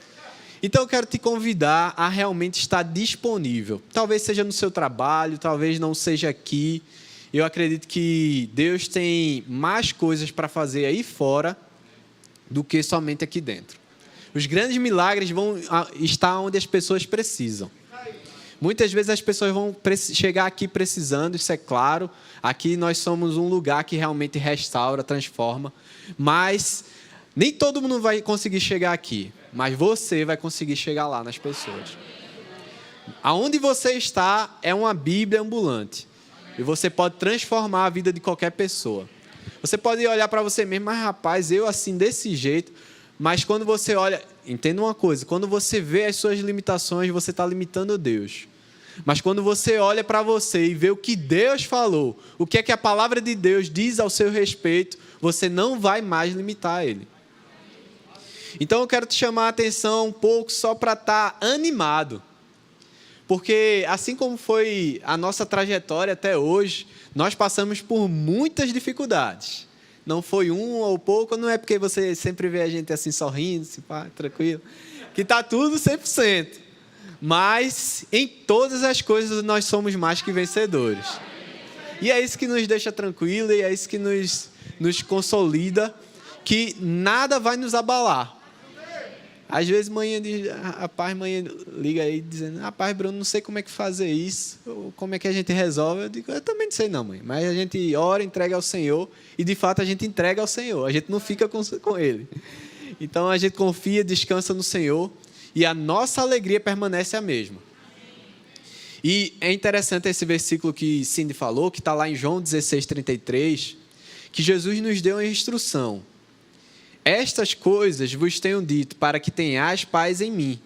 Então eu quero te convidar a realmente estar disponível. Talvez seja no seu trabalho, talvez não seja aqui. Eu acredito que Deus tem mais coisas para fazer aí fora do que somente aqui dentro. Os grandes milagres vão estar onde as pessoas precisam. Muitas vezes as pessoas vão chegar aqui precisando, isso é claro. Aqui nós somos um lugar que realmente restaura, transforma. Mas nem todo mundo vai conseguir chegar aqui. Mas você vai conseguir chegar lá nas pessoas. Aonde você está é uma Bíblia ambulante. E você pode transformar a vida de qualquer pessoa. Você pode olhar para você mesmo: mas rapaz, eu assim desse jeito. Mas quando você olha, entenda uma coisa: quando você vê as suas limitações, você está limitando Deus. Mas quando você olha para você e vê o que Deus falou, o que é que a palavra de Deus diz ao seu respeito, você não vai mais limitar Ele. Então eu quero te chamar a atenção um pouco só para estar animado. Porque assim como foi a nossa trajetória até hoje, nós passamos por muitas dificuldades. Não foi ou pouco, não é porque você sempre vê a gente assim sorrindo, assim, pá, tranquilo, que está tudo 100%. Mas em todas as coisas nós somos mais que vencedores. E é isso que nos deixa tranquilo e é isso que nos consolida, que nada vai nos abalar. Às vezes manhã liga aí dizendo: rapaz, Bruno, não sei como é que fazer isso, ou como é que a gente resolve. Eu digo: eu também não sei não, mãe. Mas a gente ora, entrega ao Senhor, e de fato a gente entrega ao Senhor, a gente não fica com Ele. Então a gente confia, descansa no Senhor, e a nossa alegria permanece a mesma. E é interessante esse versículo que Cindy falou, que está lá em João 16:33, que Jesus nos deu uma instrução. Estas coisas vos tenho dito para que tenhais paz em mim.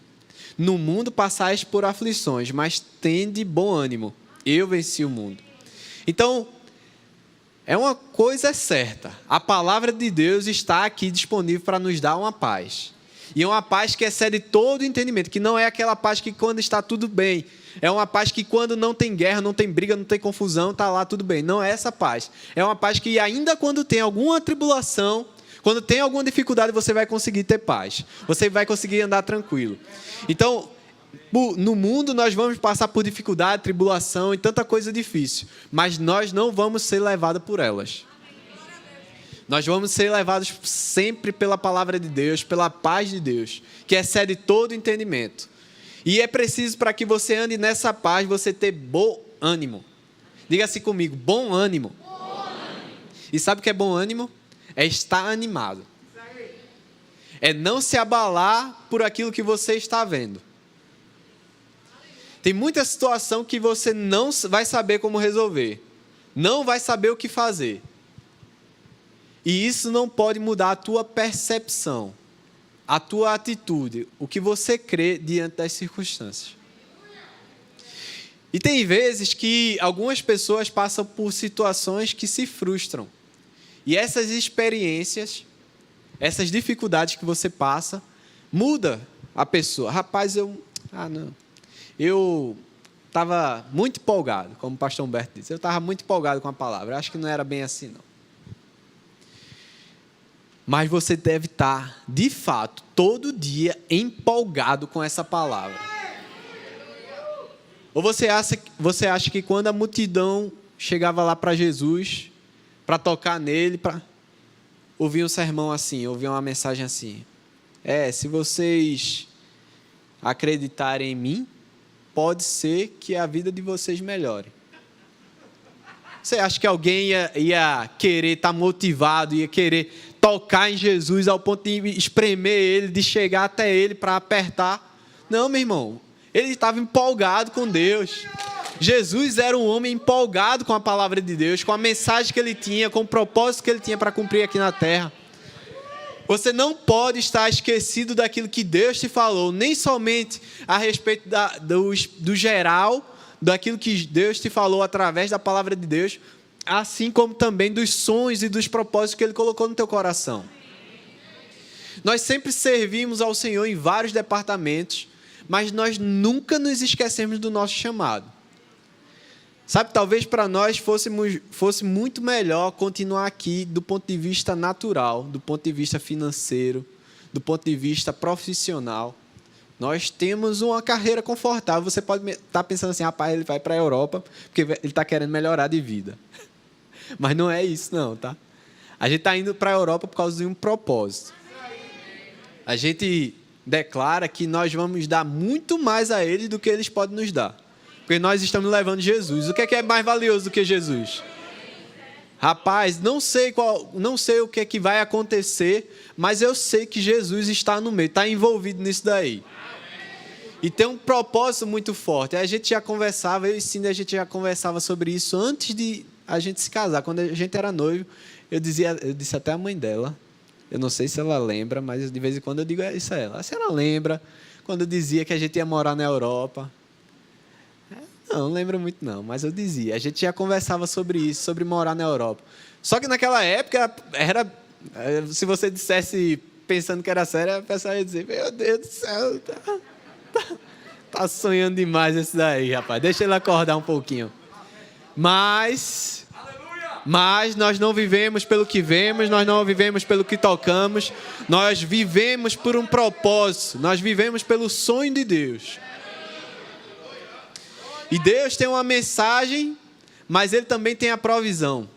No mundo passais por aflições, mas tende bom ânimo. Eu venci o mundo. Então, é uma coisa certa. A palavra de Deus está aqui disponível para nos dar uma paz. E é uma paz que excede todo o entendimento, que não é aquela paz que quando está tudo bem. É uma paz que quando não tem guerra, não tem briga, não tem confusão, está lá tudo bem. Não é essa paz. É uma paz que ainda quando tem alguma tribulação, quando tem alguma dificuldade, você vai conseguir ter paz. Você vai conseguir andar tranquilo. Então, no mundo nós vamos passar por dificuldade, tribulação e tanta coisa difícil. Mas nós não vamos ser levados por elas. Nós vamos ser levados sempre pela palavra de Deus, pela paz de Deus, que excede todo entendimento. E é preciso, para que você ande nessa paz, você ter bom ânimo. Diga assim comigo, bom ânimo. E sabe o que é bom ânimo? É estar animado. É não se abalar por aquilo que você está vendo. Tem muita situação que você não vai saber como resolver. Não vai saber o que fazer. E isso não pode mudar a tua percepção, a tua atitude, o que você crê diante das circunstâncias. E tem vezes que algumas pessoas passam por situações que se frustram. E essas experiências, essas dificuldades que você passa, muda a pessoa. Rapaz, eu estava muito empolgado, como o pastor Humberto disse. Eu estava muito empolgado com a palavra. Eu acho que não era bem assim, não. Mas você deve estar, de fato, todo dia empolgado com essa palavra. Ou você acha que quando a multidão chegava lá para Jesus, para tocar nele, para ouvir um sermão assim, ouvir uma mensagem assim: se vocês acreditarem em mim, pode ser que a vida de vocês melhore. Você acha que alguém ia querer estar motivado, ia querer tocar em Jesus ao ponto de espremer ele, de chegar até ele para apertar? Não, meu irmão. Ele estava empolgado com Deus. Jesus era um homem empolgado com a palavra de Deus, com a mensagem que ele tinha, com o propósito que ele tinha para cumprir aqui na terra. Você não pode estar esquecido daquilo que Deus te falou, nem somente a respeito do geral, daquilo que Deus te falou através da palavra de Deus, assim como também dos sonhos e dos propósitos que Ele colocou no teu coração. Nós sempre servimos ao Senhor em vários departamentos, mas nós nunca nos esquecemos do nosso chamado. Sabe, talvez para nós fosse muito melhor continuar aqui do ponto de vista natural, do ponto de vista financeiro, do ponto de vista profissional. Nós temos uma carreira confortável. Você pode estar pensando assim: rapaz, ele vai para a Europa porque ele está querendo melhorar de vida. Mas não é isso não, tá? A gente está indo para a Europa por causa de um propósito. A gente declara que nós vamos dar muito mais a eles do que eles podem nos dar. Porque nós estamos levando Jesus. O que é mais valioso do que Jesus? Rapaz, não sei o que é que vai acontecer, mas eu sei que Jesus está no meio, está envolvido nisso daí. E tem um propósito muito forte. A gente já conversava, eu e Cindy, a gente já conversava sobre isso antes de a gente se casar. Quando a gente era noivo, eu disse até à mãe dela, eu não sei se ela lembra, mas de vez em quando eu digo isso a ela. A senhora lembra quando eu dizia que a gente ia morar na Europa? Não lembro muito não, mas eu dizia. A gente já conversava sobre isso, sobre morar na Europa. Só que naquela época, se você dissesse pensando que era sério, a pessoa ia dizer: meu Deus do céu, tá sonhando demais esse daí, rapaz. Deixa ele acordar um pouquinho. Mas nós não vivemos pelo que vemos, nós não vivemos pelo que tocamos, nós vivemos por um propósito, nós vivemos pelo sonho de Deus. E Deus tem uma mensagem, mas Ele também tem a provisão.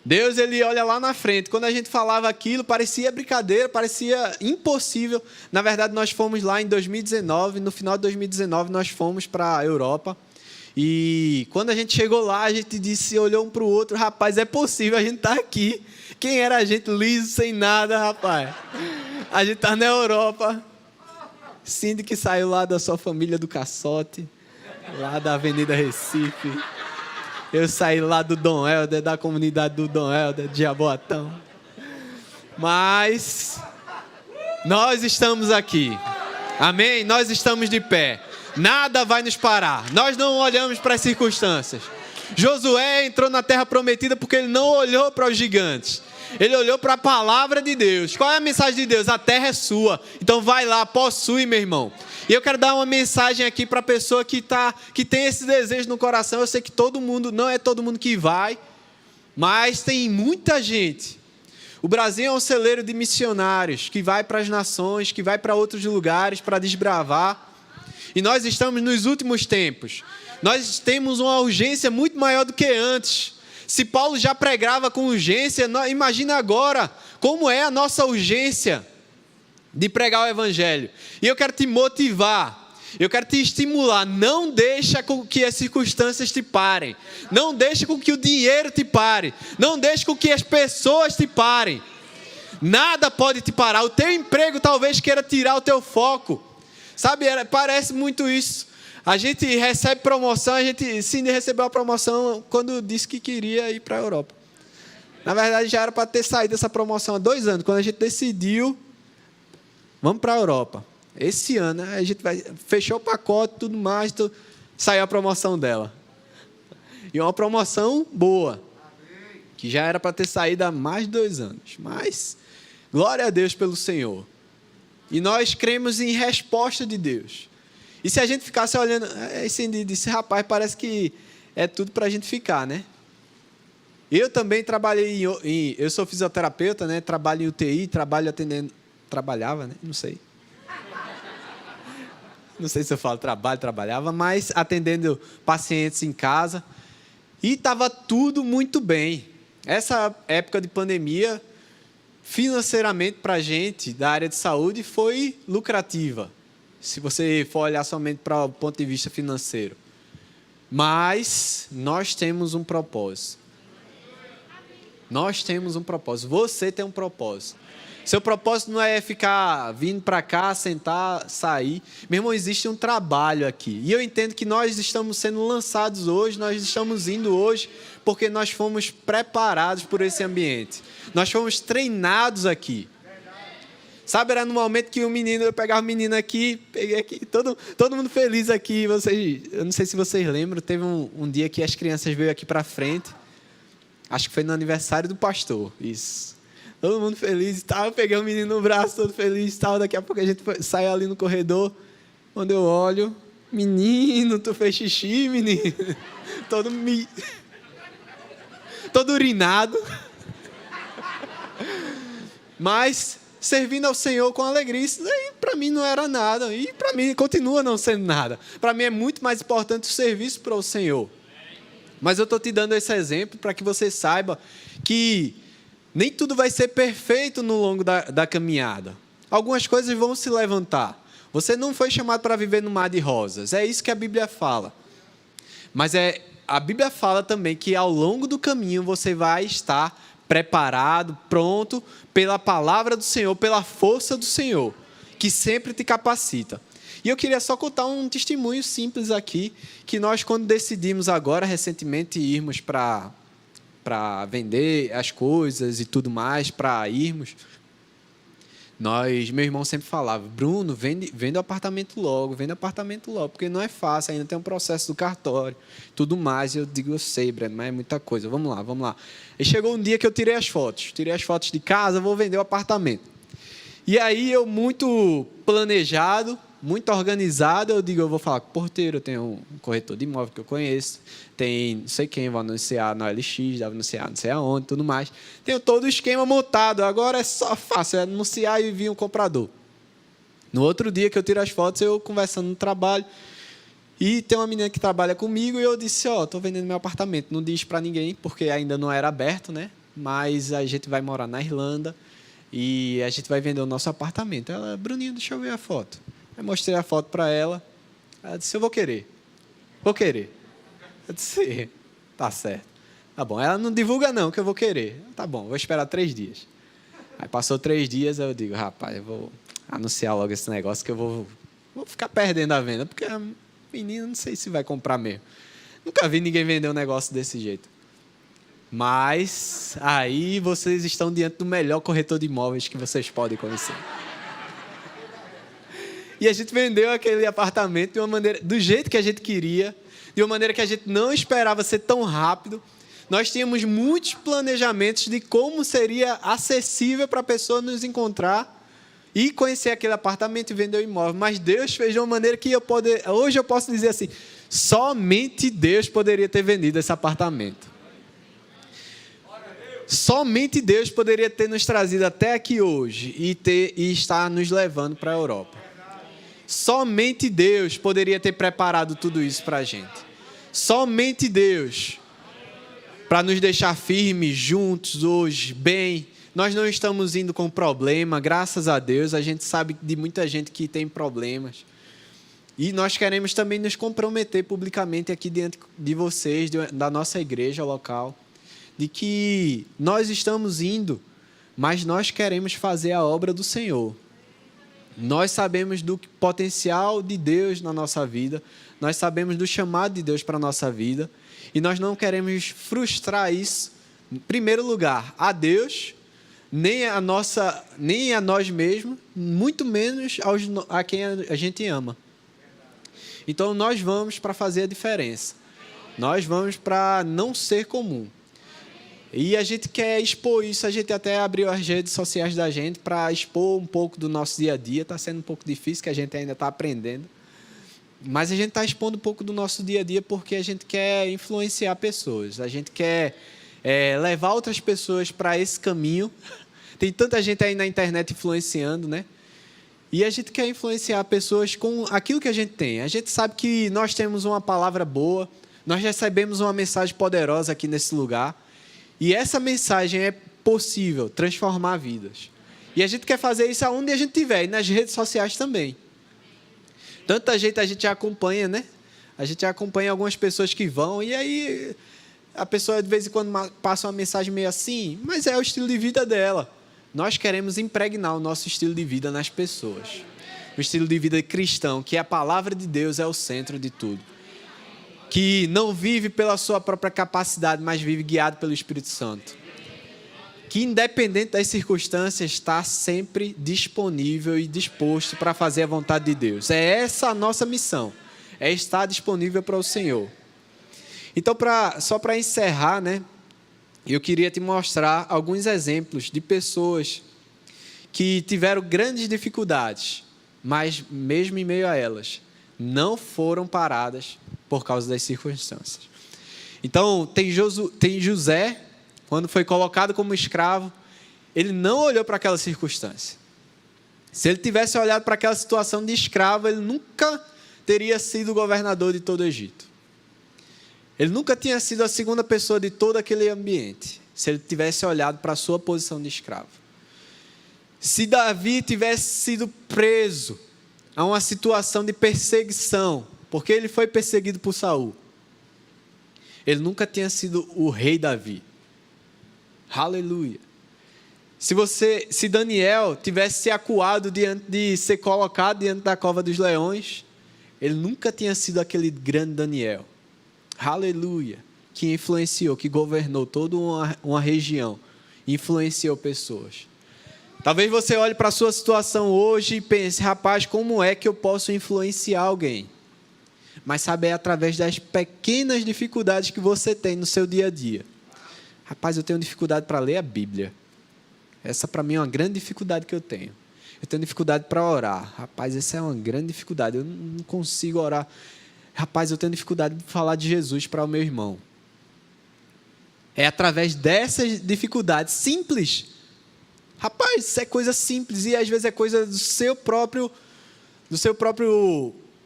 Deus, Ele olha lá na frente. Quando a gente falava aquilo, parecia brincadeira, parecia impossível. Na verdade, nós fomos lá em 2019, no final de 2019, nós fomos para a Europa. E quando a gente chegou lá, a gente olhou um para o outro: rapaz, é possível, a gente está aqui. Quem era a gente liso, sem nada, rapaz? A gente está na Europa. Cindy, que saiu lá da sua família do Caçote, lá da Avenida Recife. Eu saí lá do Dom Helder, da comunidade do Dom Helder, de Jaboatão. Mas nós estamos aqui. Amém? Nós estamos de pé. Nada vai nos parar. Nós não olhamos para as circunstâncias. Josué entrou na terra prometida porque ele não olhou para os gigantes. Ele olhou para a palavra de Deus. Qual é a mensagem de Deus? A terra é sua. Então vai lá, possui, meu irmão. E eu quero dar uma mensagem aqui para a pessoa que tem esse desejo no coração. Eu sei que não é todo mundo que vai, mas tem muita gente. O Brasil é um celeiro de missionários que vai para as nações, que vai para outros lugares para desbravar. E nós estamos nos últimos tempos. Nós temos uma urgência muito maior do que antes. Se Paulo já pregava com urgência, imagina agora como é a nossa urgência de pregar o Evangelho. E eu quero te motivar, eu quero te estimular. Não deixa com que as circunstâncias te parem. Não deixa com que o dinheiro te pare. Não deixa com que as pessoas te parem. Nada pode te parar. O teu emprego talvez queira tirar o teu foco. Sabe, parece muito isso. A gente recebe promoção, Cindy recebeu a promoção quando disse que queria ir para a Europa. Na verdade, já era para ter saído dessa promoção há 2 anos, quando a gente decidiu, vamos para a Europa. Esse ano, a gente fechou o pacote, tudo mais, saiu a promoção dela. E uma promoção boa, que já era para ter saído há mais de 2 anos. Mas, glória a Deus pelo Senhor. E nós cremos em resposta de Deus. E se a gente ficasse olhando, esse rapaz parece que é tudo para a gente ficar, né? Eu também trabalhei eu sou fisioterapeuta, né? Trabalho em UTI, trabalhava, né? Não sei se eu falo trabalhava, mas atendendo pacientes em casa. E estava tudo muito bem. Essa época de pandemia, financeiramente para a gente, da área de saúde, foi lucrativa. Se você for olhar somente para o ponto de vista financeiro. Mas nós temos um propósito. Nós temos um propósito. Você tem um propósito. Seu propósito não é ficar vindo para cá, sentar, sair. Meu irmão, existe um trabalho aqui. E eu entendo que nós estamos sendo lançados hoje, nós estamos indo hoje, porque nós fomos preparados por esse ambiente. Nós fomos treinados aqui. Sabe, era no momento que eu pegava o menino aqui, peguei aqui, todo mundo feliz aqui. Eu não sei se vocês lembram, teve um dia que as crianças veio aqui para frente. Acho que foi no aniversário do pastor, isso. Todo mundo feliz e tal. Eu peguei o menino no braço, todo feliz e tal. Daqui a pouco a gente saiu ali no corredor. Quando eu olho, menino, tu fez xixi, menino. Todo urinado. Mas servindo ao Senhor com alegria, isso aí para mim não era nada. E para mim continua não sendo nada. Para mim é muito mais importante o serviço para o Senhor. Mas eu estou te dando esse exemplo para que você saiba que nem tudo vai ser perfeito no longo da caminhada. Algumas coisas vão se levantar. Você não foi chamado para viver no mar de rosas. É isso que a Bíblia fala. Mas a Bíblia fala também que ao longo do caminho você vai estar preparado, pronto, pela palavra do Senhor, pela força do Senhor, que sempre te capacita. E eu queria só contar um testemunho simples aqui, que nós, quando decidimos agora, recentemente, irmos para vender as coisas e tudo mais, para irmos, meu irmão sempre falava, Bruno, vende o apartamento logo, porque não é fácil, ainda tem um processo do cartório, tudo mais. Eu digo, eu sei, Breno, mas é muita coisa, vamos lá. E chegou um dia que eu tirei as fotos de casa, vou vender o apartamento. E aí eu, muito planejado, muito organizado, eu digo, eu vou falar com o porteiro, eu tenho um corretor de imóvel que eu conheço, tem não sei quem, vou anunciar na OLX, deve anunciar não sei aonde, tudo mais. Tenho todo o esquema montado, agora é só fácil, é anunciar e vir um comprador. No outro dia que eu tiro as fotos, eu conversando no trabalho, e tem uma menina que trabalha comigo, e eu disse, estou vendendo meu apartamento, não diz para ninguém, porque ainda não era aberto, né? Mas a gente vai morar na Irlanda, e a gente vai vender o nosso apartamento. Ela, Bruninho, deixa eu ver a foto. Aí mostrei a foto para ela. Ela disse, eu vou querer. Eu disse, tá certo. Tá bom, ela não divulga não, que eu vou querer. Tá bom, vou esperar 3 dias. Aí passou 3 dias, eu digo, rapaz, eu vou anunciar logo esse negócio, que eu vou ficar perdendo a venda, porque a menina não sei se vai comprar mesmo. Nunca vi ninguém vender um negócio desse jeito. Mas aí vocês estão diante do melhor corretor de imóveis que vocês podem conhecer. E a gente vendeu aquele apartamento de uma maneira, do jeito que a gente queria, de uma maneira que a gente não esperava ser tão rápido. Nós tínhamos muitos planejamentos de como seria acessível para a pessoa nos encontrar e conhecer aquele apartamento e vender o imóvel. Mas Deus fez de uma maneira que hoje eu posso dizer assim, somente Deus poderia ter vendido esse apartamento. Somente Deus poderia ter nos trazido até aqui hoje e estar nos levando para a Europa. Somente Deus poderia ter preparado tudo isso para a gente. Somente Deus. para nos deixar firmes, juntos, hoje, bem. Nós não estamos indo com problema, graças a Deus. A gente sabe de muita gente que tem problemas. E nós queremos também nos comprometer publicamente aqui diante de vocês, da nossa igreja local, de que nós estamos indo, mas nós queremos fazer a obra do Senhor. Nós sabemos do potencial de Deus na nossa vida, nós sabemos do chamado de Deus para a nossa vida, e nós não queremos frustrar isso, em primeiro lugar, a Deus, nem a nós mesmos, muito menos a quem a gente ama. Então, nós vamos para fazer a diferença. Nós vamos para não ser comum. E a gente quer expor isso, a gente até abriu as redes sociais da gente para expor um pouco do nosso dia a dia. Está sendo um pouco difícil, que a gente ainda está aprendendo. Mas a gente está expondo um pouco do nosso dia a dia porque a gente quer influenciar pessoas. A gente quer levar outras pessoas para esse caminho. Tem tanta gente aí na internet influenciando, né? E a gente quer influenciar pessoas com aquilo que a gente tem. A gente sabe que nós temos uma palavra boa, nós recebemos uma mensagem poderosa aqui nesse lugar. E essa mensagem é possível transformar vidas. E a gente quer fazer isso aonde a gente estiver, e nas redes sociais também. Tanta gente a gente já acompanha, né? A gente já acompanha algumas pessoas que vão, e aí a pessoa de vez em quando passa uma mensagem meio assim, mas é o estilo de vida dela. Nós queremos impregnar o nosso estilo de vida nas pessoas. O estilo de vida cristão, que a palavra de Deus é o centro de tudo. Que não vive pela sua própria capacidade, mas vive guiado pelo Espírito Santo. Que independente das circunstâncias, está sempre disponível e disposto para fazer a vontade de Deus. É essa a nossa missão, é estar disponível para o Senhor. Então, só para encerrar, né, eu queria te mostrar alguns exemplos de pessoas que tiveram grandes dificuldades, mas mesmo em meio a elas, não foram paradas por causa das circunstâncias. Então, tem José, quando foi colocado como escravo, ele não olhou para aquela circunstância. Se ele tivesse olhado para aquela situação de escravo, ele nunca teria sido governador de todo o Egito. Ele nunca tinha sido a segunda pessoa de todo aquele ambiente, se ele tivesse olhado para a sua posição de escravo. Se Davi tivesse sido preso a uma situação de perseguição, porque ele foi perseguido por Saul, ele nunca tinha sido o rei Davi. Aleluia. Se Daniel tivesse se acuado diante de ser colocado diante da cova dos leões, ele nunca tinha sido aquele grande Daniel. Aleluia. Que influenciou, que governou toda uma região, influenciou pessoas. Talvez você olhe para a sua situação hoje e pense, rapaz, como é que eu posso influenciar alguém? Mas sabe, é através das pequenas dificuldades que você tem no seu dia a dia. Rapaz, eu tenho dificuldade para ler a Bíblia. Essa para mim é uma grande dificuldade que eu tenho. Eu tenho dificuldade para orar. Rapaz, essa é uma grande dificuldade. Eu não consigo orar. Rapaz, eu tenho dificuldade de falar de Jesus para o meu irmão. É através dessas dificuldades simples. Rapaz, isso é coisa simples e às vezes é coisa do seu próprio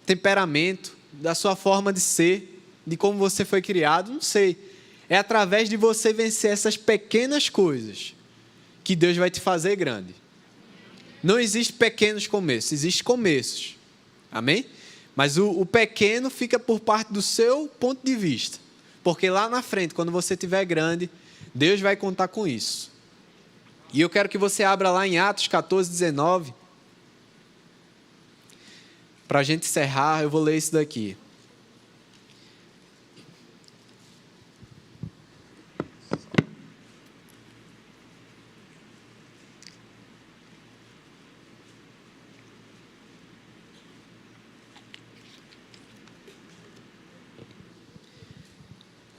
temperamento, da sua forma de ser, de como você foi criado, não sei. É através de você vencer essas pequenas coisas que Deus vai te fazer grande. Não existe pequenos começos, existem começos. Amém? Mas o pequeno fica por parte do seu ponto de vista. Porque lá na frente, quando você estiver grande, Deus vai contar com isso. E eu quero que você abra lá em Atos 14, 19. Para a gente encerrar, eu vou ler isso daqui.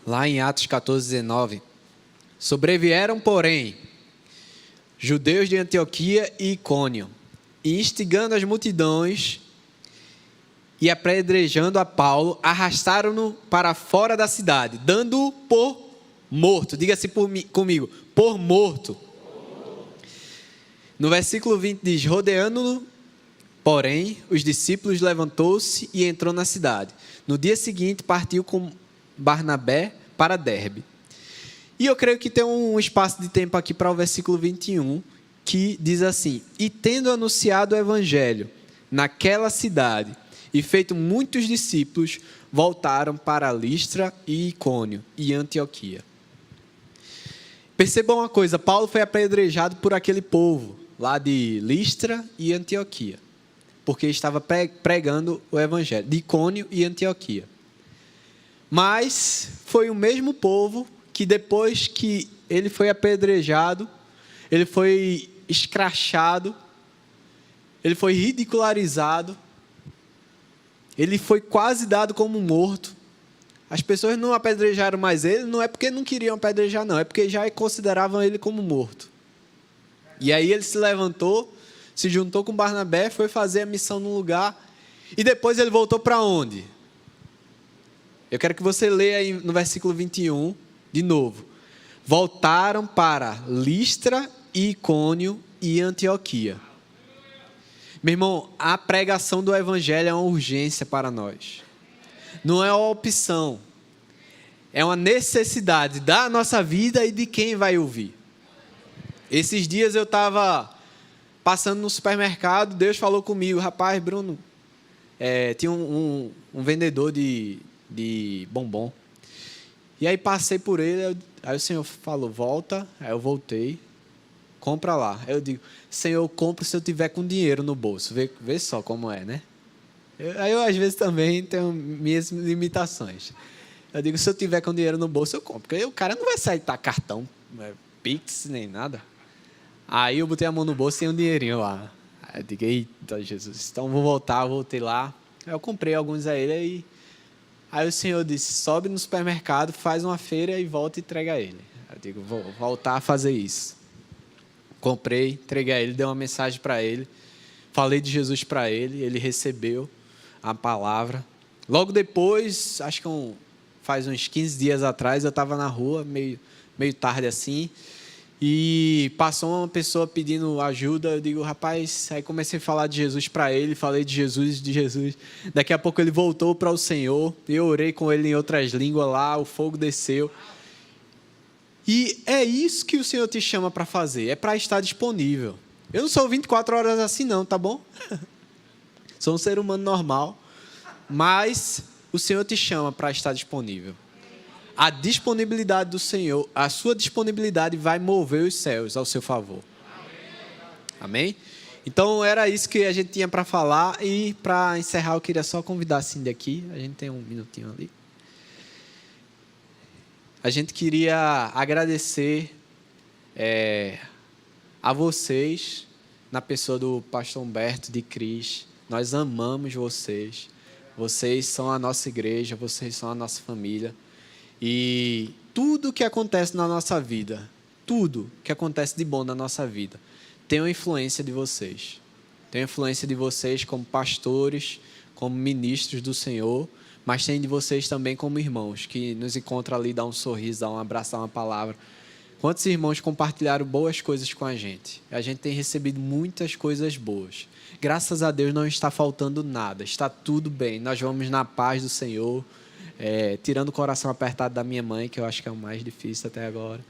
Lá em Atos 14, 19. Sobrevieram, porém, judeus de Antioquia e Icônio, e instigando as multidões e apedrejando a Paulo, arrastaram-no para fora da cidade, dando-o por morto. Diga-se comigo, por morto. No versículo 20 diz, rodeando-no, porém, os discípulos levantou-se e entrou na cidade. No dia seguinte, partiu com Barnabé para Derbe. E eu creio que tem um espaço de tempo aqui para o versículo 21, que diz assim: e tendo anunciado o evangelho naquela cidade e feito muitos discípulos, voltaram para Listra e Icônio e Antioquia. Percebam uma coisa, Paulo foi apedrejado por aquele povo lá de Listra e Antioquia, porque estava pregando o evangelho, de Icônio e Antioquia. Mas foi o mesmo povo que depois que ele foi apedrejado, ele foi escrachado, ele foi ridicularizado, ele foi quase dado como morto. As pessoas não apedrejaram mais ele, não é porque não queriam apedrejar, não, é porque já consideravam ele como morto. E aí ele se levantou, se juntou com Barnabé, foi fazer a missão no lugar, e depois ele voltou para onde? Eu quero que você leia aí no versículo 21, de novo. Voltaram para Listra, Icônio e Antioquia. Meu irmão, a pregação do evangelho é uma urgência para nós. Não é uma opção. É uma necessidade da nossa vida e de quem vai ouvir. Esses dias eu estava passando no supermercado, Deus falou comigo: rapaz, Bruno, tinha um vendedor de bombom. E aí passei por ele, aí o Senhor falou: volta. Aí eu voltei, compra lá. Aí eu digo: Senhor, eu compro se eu tiver com dinheiro no bolso. Vê só como é, né? Aí eu às vezes também tenho minhas limitações. Eu digo: se eu tiver com dinheiro no bolso, eu compro. Porque o cara não vai sair cartão, Pix, nem nada. Aí eu botei a mão no bolso e tem um dinheirinho lá. Aí eu digo: eita, Jesus, então vou voltar. Eu voltei lá. Aí eu comprei alguns a ele e... Aí o Senhor disse: sobe no supermercado, faz uma feira e volta e entrega a ele. Eu digo: vou voltar a fazer isso. Comprei, entreguei a ele, dei uma mensagem para ele, falei de Jesus para ele, ele recebeu a palavra. Logo depois, acho que faz uns 15 dias atrás, eu estava na rua, meio tarde assim, e passou uma pessoa pedindo ajuda. Eu digo: rapaz, aí comecei a falar de Jesus para ele, falei de Jesus. Daqui a pouco ele voltou para o Senhor, eu orei com ele em outras línguas lá, o fogo desceu. E é isso que o Senhor te chama para fazer, é para estar disponível. Eu não sou 24 horas assim não, tá bom? Sou um ser humano normal, mas o Senhor te chama para estar disponível. A disponibilidade do Senhor, a sua disponibilidade vai mover os céus ao seu favor. Amém? Então era isso que a gente tinha para falar, e para encerrar eu queria só convidar a Cindy aqui, a gente tem um minutinho ali. A gente queria agradecer a vocês, na pessoa do pastor Humberto, de Cris. Nós amamos vocês. Vocês são a nossa igreja, vocês são a nossa família. E tudo que acontece na nossa vida, tudo que acontece de bom na nossa vida, tem uma influência de vocês. Tem uma influência de vocês como pastores, como ministros do Senhor, mas tem de vocês também como irmãos, que nos encontram ali, dá um sorriso, dá um abraço, dá uma palavra. Quantos irmãos compartilharam boas coisas com a gente? A gente tem recebido muitas coisas boas. Graças a Deus não está faltando nada, está tudo bem. Nós vamos na paz do Senhor, tirando o coração apertado da minha mãe, que eu acho que é o mais difícil até agora.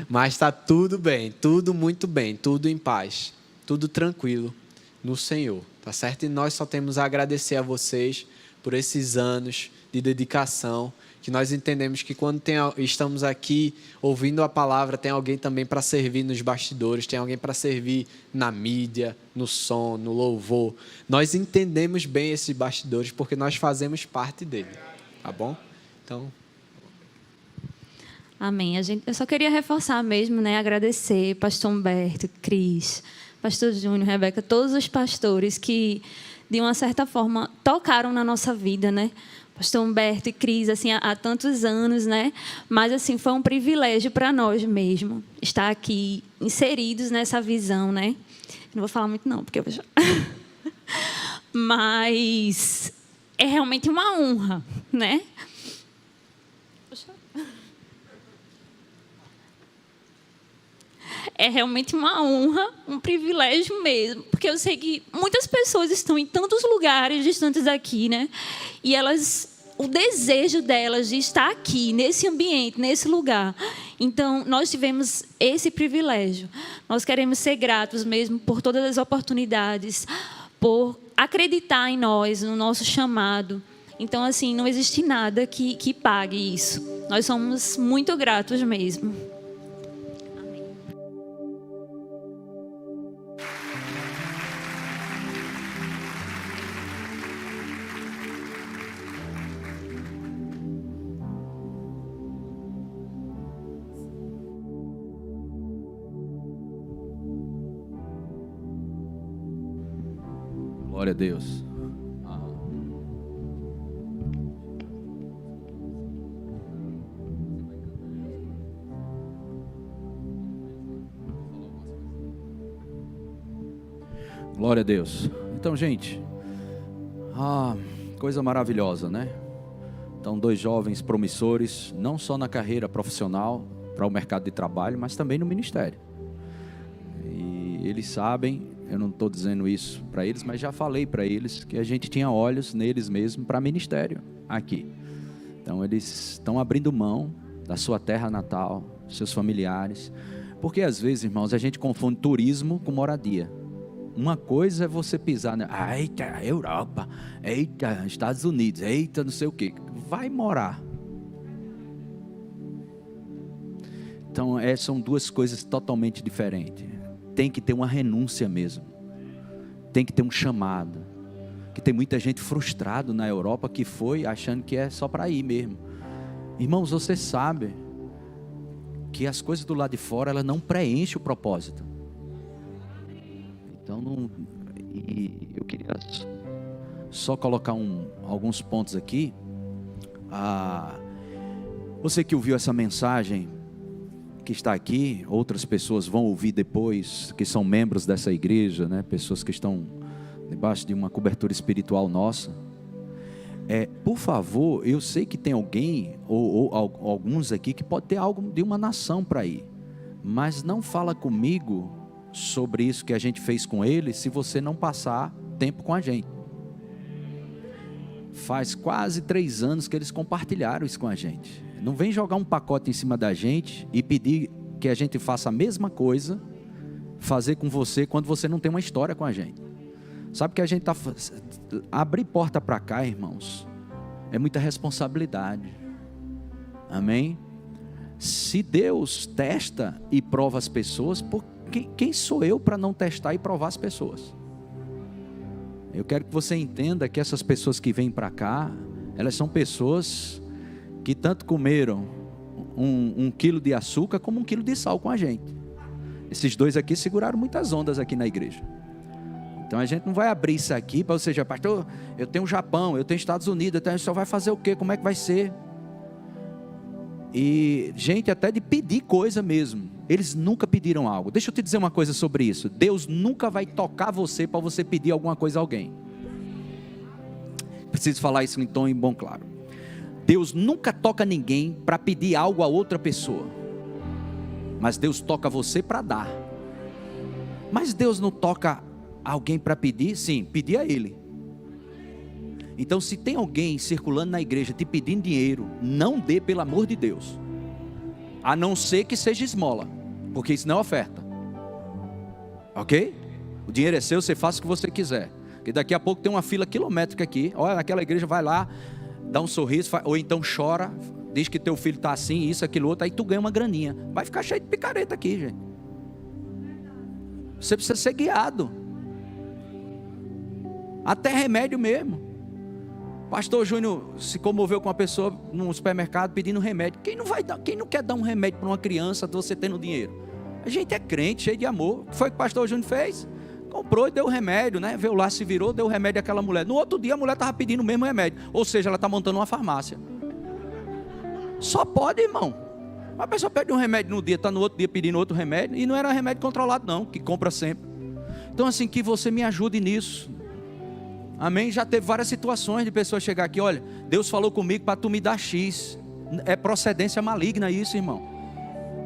Mas está tudo bem, tudo muito bem, tudo em paz, tudo tranquilo no Senhor, tá certo? E nós só temos a agradecer a vocês por esses anos de dedicação, que nós entendemos que quando estamos aqui ouvindo a palavra, tem alguém também para servir nos bastidores, tem alguém para servir na mídia, no som, no louvor. Nós entendemos bem esses bastidores porque nós fazemos parte dele, tá bom? Então... Amém. Eu só queria reforçar mesmo, né, agradecer pastor Humberto, Cris, pastor Júnior, Rebeca, todos os pastores que, de uma certa forma, tocaram na nossa vida, né? Pastor Humberto e Cris, assim, há tantos anos, né? Mas, assim, foi um privilégio para nós mesmo estar aqui inseridos nessa visão, né? Não vou falar muito não, porque eu vou... Mas é realmente uma honra, né? É realmente uma honra, um privilégio mesmo, porque eu sei que muitas pessoas estão em tantos lugares distantes daqui, né? E elas o desejo delas de estar aqui, nesse ambiente, nesse lugar. Então, nós tivemos esse privilégio. Nós queremos ser gratos mesmo por todas as oportunidades, por acreditar em nós, no nosso chamado. Então, assim, não existe nada que pague isso. Nós somos muito gratos mesmo. Glória a Deus. Glória a Deus. Então, gente, coisa maravilhosa, né? Então, 2 jovens promissores, não só na carreira profissional, para o mercado de trabalho, mas também no ministério. E eles sabem, eu não estou dizendo isso para eles, mas já falei para eles que a gente tinha olhos neles mesmo para ministério aqui. Então, eles estão abrindo mão da sua terra natal, seus familiares, porque às vezes, irmãos, a gente confunde turismo com moradia. Uma coisa é você pisar, né? Eita, Europa, eita, Estados Unidos, eita, não sei o quê. Vai morar. Então, são 2 coisas totalmente diferentes. Tem que ter uma renúncia mesmo. Tem que ter um chamado. Que tem muita gente frustrado na Europa que foi achando que é só para ir mesmo. Irmãos, você sabe que as coisas do lado de fora, ela não preenche o propósito. Então, eu queria só colocar alguns pontos aqui. Você que ouviu essa mensagem, que está aqui, outras pessoas vão ouvir depois, que são membros dessa igreja, né? Pessoas que estão debaixo de uma cobertura espiritual nossa. Por favor, eu sei que tem alguém, ou alguns aqui, que pode ter algo de uma nação para ir, mas não fala comigo sobre isso que a gente fez com eles, se você não passar tempo com a gente. Faz quase 3 anos que eles compartilharam isso com a gente. Não vem jogar um pacote em cima da gente e pedir que a gente faça a mesma coisa, fazer com você, quando você não tem uma história com a gente. Sabe que a gente está... Abrir porta para cá, irmãos, é muita responsabilidade. Amém? Se Deus testa e prova as pessoas, quem sou eu para não testar e provar as pessoas? Eu quero que você entenda que essas pessoas que vêm para cá, elas são pessoas que tanto comeram um quilo de açúcar como 1 quilo de sal com a gente. Esses 2 aqui seguraram muitas ondas aqui na igreja. Então a gente não vai abrir isso aqui para você dizer, pastor, eu tenho o Japão, eu tenho Estados Unidos, então só vai fazer o quê? Como é que vai ser? E gente, até de pedir coisa mesmo. Eles nunca pediram algo. Deixa eu te dizer uma coisa sobre isso. Deus nunca vai tocar você para você pedir alguma coisa a alguém. Preciso falar isso em tom e bom claro. Deus nunca toca ninguém para pedir algo a outra pessoa. Mas Deus toca você para dar. Mas Deus não toca alguém para pedir? Sim, pedir a Ele. Então, se tem alguém circulando na igreja te pedindo dinheiro, não dê, pelo amor de Deus. A não ser que seja esmola, porque isso não é oferta. Ok? O dinheiro é seu, você faz o que você quiser. Porque daqui a pouco tem uma fila quilométrica aqui. Olha, naquela igreja, vai lá, dá um sorriso, ou então chora, diz que teu filho está assim, isso, aquilo, outro, aí tu ganha uma graninha. Vai ficar cheio de picareta aqui, gente. Você precisa ser guiado. Até remédio mesmo. Pastor Júnior se comoveu com uma pessoa no supermercado pedindo remédio. Quem não quer dar um remédio para uma criança você tendo dinheiro? A gente é crente, cheio de amor. O que foi que o pastor Júnior fez? Comprou e deu o remédio, né? Veio lá, se virou, deu o remédio àquela mulher. No outro dia a mulher estava pedindo o mesmo remédio. Ou seja, ela está montando uma farmácia. Só pode, irmão. A pessoa pede um remédio no dia, está no outro dia pedindo outro remédio. E não era remédio controlado não, que compra sempre. Então assim, que você me ajude nisso. Amém? Já teve várias situações de pessoas chegar aqui, olha, Deus falou comigo para tu me dar X. É procedência maligna isso, irmão.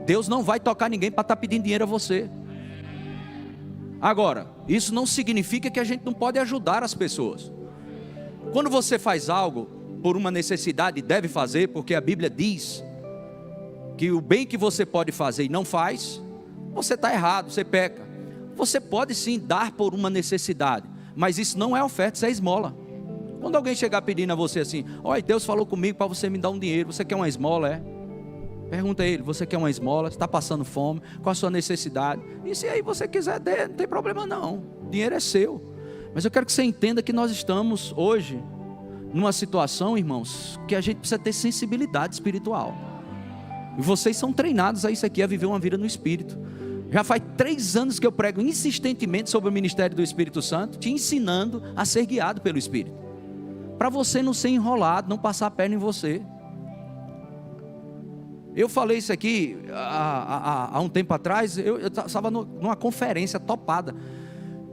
Deus não vai tocar ninguém para estar pedindo dinheiro a você. Agora, isso não significa que a gente não pode ajudar as pessoas. Quando você faz algo, por uma necessidade, deve fazer, porque a Bíblia diz que o bem que você pode fazer e não faz, você está errado, você peca. Você pode sim dar por uma necessidade, mas isso não é oferta, isso é esmola. Quando alguém chegar pedindo a você assim: olha, Deus falou comigo para você me dar um dinheiro, você quer uma esmola? É? Pergunta a ele: você quer uma esmola? Está passando fome? Qual a sua necessidade? E se aí você quiser der, não tem problema não, o dinheiro é seu. Mas eu quero que você entenda que nós estamos hoje numa situação, irmãos, que a gente precisa ter sensibilidade espiritual. E vocês são treinados a isso aqui, a viver uma vida no Espírito. Já faz 3 anos que eu prego insistentemente sobre o ministério do Espírito Santo, te ensinando a ser guiado pelo Espírito, para você não ser enrolado, não passar a perna em você. Eu falei isso aqui há um tempo atrás. Eu estava numa conferência topada,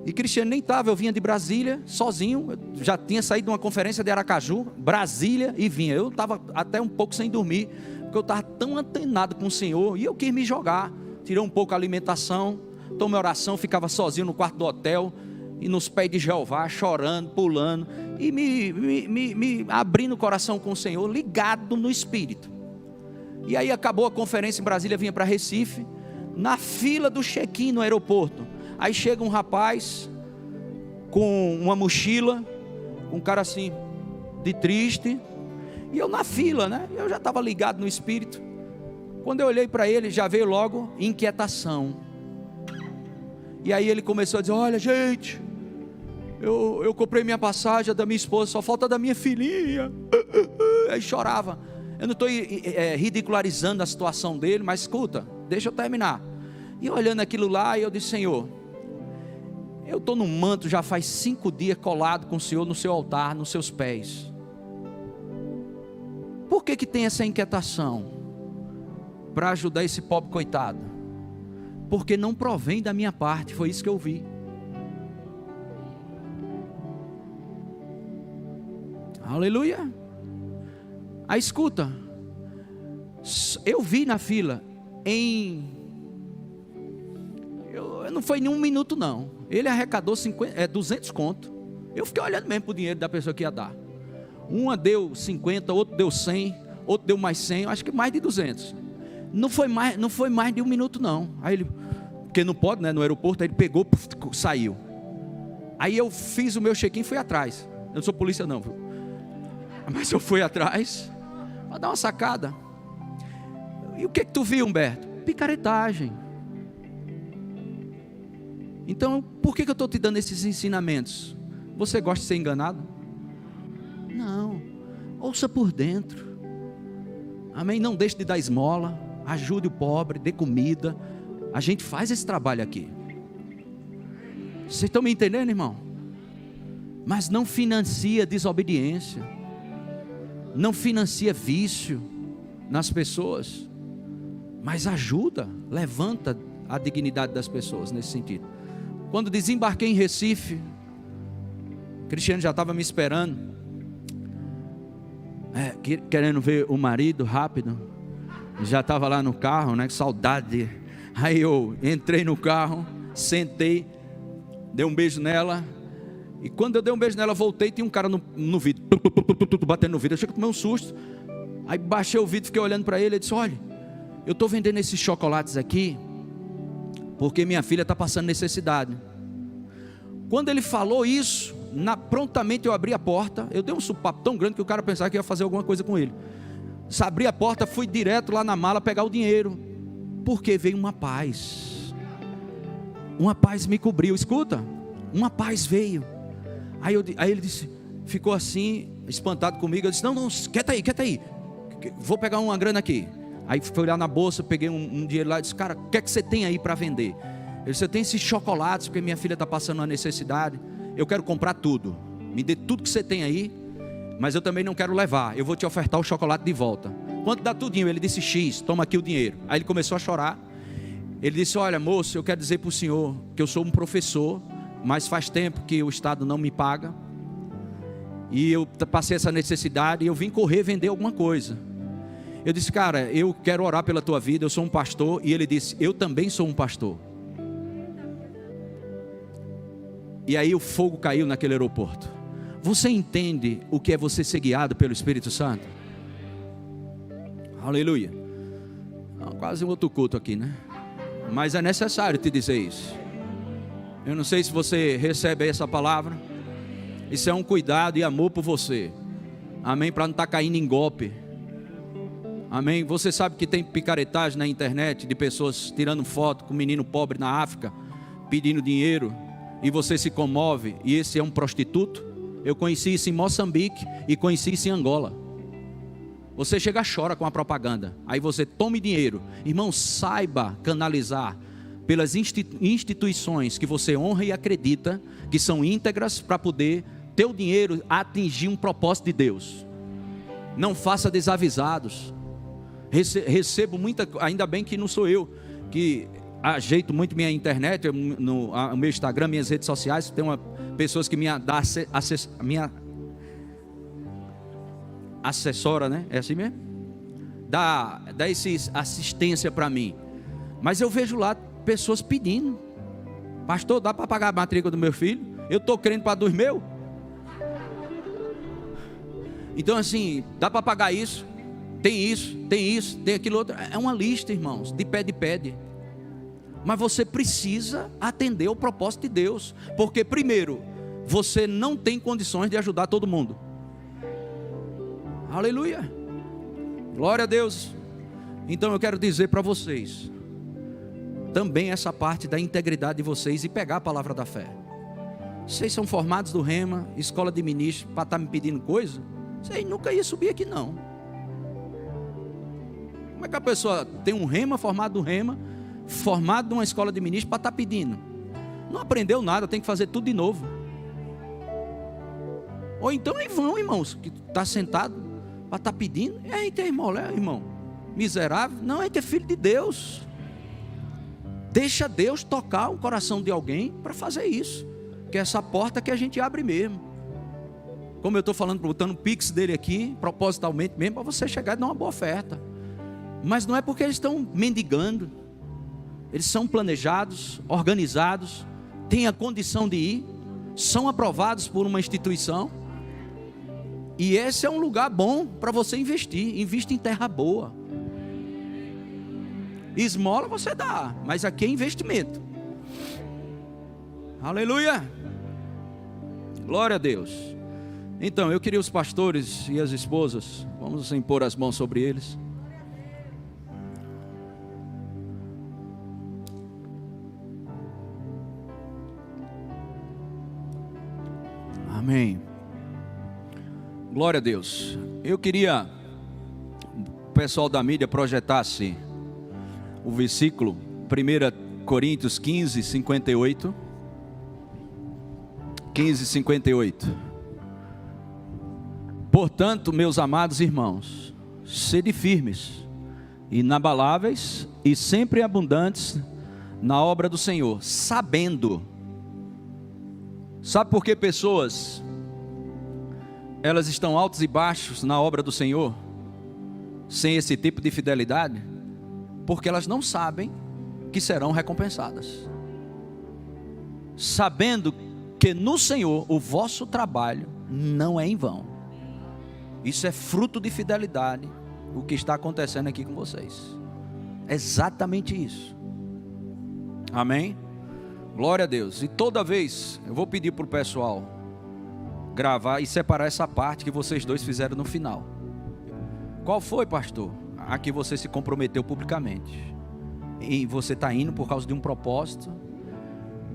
e Cristiano nem estava. Eu vinha de Brasília sozinho, eu já tinha saído de uma conferência de Aracaju, Brasília, e vinha. Eu estava até um pouco sem dormir, porque eu estava tão antenado com o Senhor, e eu quis me jogar. Tirei um pouco a alimentação, tomei oração, ficava sozinho no quarto do hotel, e nos pés de Jeová, chorando, pulando, e me abrindo o coração com o Senhor, ligado no Espírito. E aí acabou a conferência em Brasília, vinha para Recife, na fila do check-in no aeroporto. Aí chega um rapaz com uma mochila, um cara assim, de triste, e eu na fila, né? Eu já estava ligado no Espírito. Quando eu olhei para ele, já veio logo inquietação. E aí ele começou a dizer: olha, gente, eu comprei minha passagem da minha esposa, só falta da minha filhinha. Aí chorava. Eu não estou ridicularizando a situação dele, mas escuta, deixa eu terminar. E olhando aquilo lá, eu disse: Senhor, eu estou no manto já faz 5 dias colado com o Senhor no seu altar, nos seus pés. Por que tem essa inquietação? Para ajudar esse pobre coitado, porque não provém da minha parte. Foi isso que eu vi. Aleluia. Aí escuta, eu vi na fila não foi nem 1 minuto não, ele arrecadou 200 conto. Eu fiquei olhando mesmo para o dinheiro da pessoa que ia dar. Uma deu 50, outro deu 100, outro deu mais 100, acho que mais de 200. Não foi mais de 1 minuto não. Aí ele, porque não pode, né, no aeroporto, aí ele pegou, saiu. Aí eu fiz o meu check-in e fui atrás. Eu não sou polícia não, viu? Mas eu fui atrás para dar uma sacada. E o que tu viu, Humberto? Picaretagem. Então, por que eu estou te dando esses ensinamentos? Você gosta de ser enganado? Não. Ouça por dentro. Amém? Não deixe de dar esmola. Ajude o pobre, dê comida. A gente faz esse trabalho aqui. Vocês estão me entendendo, irmão? Mas não financia desobediência, não financia vício nas pessoas, mas ajuda, levanta a dignidade das pessoas nesse sentido. Quando desembarquei em Recife, Cristiano já estava me esperando, querendo ver o marido rápido. Já estava lá no carro, né? Que saudade. Aí eu entrei no carro, sentei, dei um beijo nela. E quando eu dei um beijo nela, voltei, tinha um cara no vidro, batendo no vidro. Eu achei que tomei um susto. Aí baixei o vidro, fiquei olhando para ele. Ele disse: olha, eu estou vendendo esses chocolates aqui porque minha filha está passando necessidade. Quando ele falou isso, prontamente eu abri a porta. Eu dei um supapo tão grande que o cara pensava que ia fazer alguma coisa com ele. Abri a porta, fui direto lá na mala pegar o dinheiro, porque veio uma paz. Uma paz me cobriu. Escuta, uma paz veio. Aí ele disse, ficou assim, espantado comigo. Eu disse: não, quieta aí, vou pegar uma grana aqui. Aí fui olhar na bolsa, peguei um dinheiro lá e disse: cara, o que é que você tem aí para vender? Ele disse: eu tenho esses chocolates, porque minha filha está passando uma necessidade. Eu quero comprar tudo, me dê tudo que você tem aí, mas eu também não quero levar, eu vou te ofertar o chocolate de volta. Quanto dá tudinho? Ele disse: X, toma aqui o dinheiro. Aí ele começou a chorar. Ele disse: olha, moço, eu quero dizer para o senhor que eu sou um professor, mas faz tempo que o Estado não me paga, e eu passei essa necessidade, e eu vim correr vender alguma coisa. Eu disse: cara, eu quero orar pela tua vida, eu sou um pastor. E ele disse: eu também sou um pastor. E aí o fogo caiu naquele aeroporto. Você entende o que é você ser guiado pelo Espírito Santo? Aleluia. Quase um outro culto aqui, né? Mas é necessário te dizer isso. Eu não sei se você recebe essa palavra. Isso é um cuidado e amor por você. Amém? Para não estar caindo em golpe. Amém? Você sabe que tem picaretagem na internet de pessoas tirando foto com um menino pobre na África, pedindo dinheiro, e você se comove, e esse é um prostituto? Eu conheci isso em Moçambique e conheci isso em Angola. Você chega e chora com a propaganda. Aí você tome dinheiro. Irmão, saiba canalizar pelas instituições que você honra e acredita que são íntegras para poder teu dinheiro atingir um propósito de Deus. Não faça desavisados. Recebo muita, ainda bem que não sou eu que ajeito muito minha internet, o meu Instagram, minhas redes sociais. Tem pessoas que minha assessora, né? É assim mesmo? Dá essa assistência para mim. Mas eu vejo lá pessoas pedindo: pastor, dá para pagar a matrícula do meu filho? Eu estou crendo para dos meus. Então assim, dá para pagar isso? Tem isso, tem aquilo outro. É uma lista, irmãos, de pede. Mas você precisa atender ao propósito de Deus. Porque primeiro, você não tem condições de ajudar todo mundo. Aleluia. Glória a Deus. Então eu quero dizer para vocês também essa parte da integridade de vocês e pegar a palavra da fé. Vocês são formados do Rema, escola de ministros, para estar me pedindo coisa? Vocês nunca iam subir aqui não. Como é que a pessoa tem um Rema, formado do Rema, formado numa escola de ministros, para estar pedindo? Não aprendeu nada, tem que fazer tudo de novo. Ou então é em vão, irmãos, que está sentado para estar pedindo. E aí tem irmão miserável. Não, a gente é filho de Deus. Deixa Deus tocar o coração de alguém para fazer isso, que é essa porta que a gente abre mesmo. Como eu estou falando, botando o pix dele aqui, propositalmente mesmo, para você chegar e dar uma boa oferta. Mas não é porque eles estão mendigando. Eles são planejados, organizados, têm a condição de ir, são aprovados por uma instituição. E esse é um lugar bom para você investir. Invista em terra boa. Esmola você dá, mas aqui é investimento. Aleluia. Glória a Deus. Então, eu queria os pastores e as esposas, vamos impor as mãos sobre eles. Amém. Glória a Deus. Eu queria o pessoal da mídia projetasse o versículo 1 Coríntios 15, 58. 15, 58. Portanto, meus amados irmãos, sede firmes, inabaláveis e sempre abundantes na obra do Senhor, sabendo. Sabe por que pessoas, elas estão altos e baixos na obra do Senhor, sem esse tipo de fidelidade? Porque elas não sabem que serão recompensadas. Sabendo que no Senhor o vosso trabalho não é em vão. Isso é fruto de fidelidade, o que está acontecendo aqui com vocês. Exatamente isso. Amém? Glória a Deus. E toda vez, eu vou pedir para o pessoal gravar e separar essa parte que vocês dois fizeram no final. Qual foi, pastor? A que você se comprometeu publicamente. E você está indo por causa de um propósito.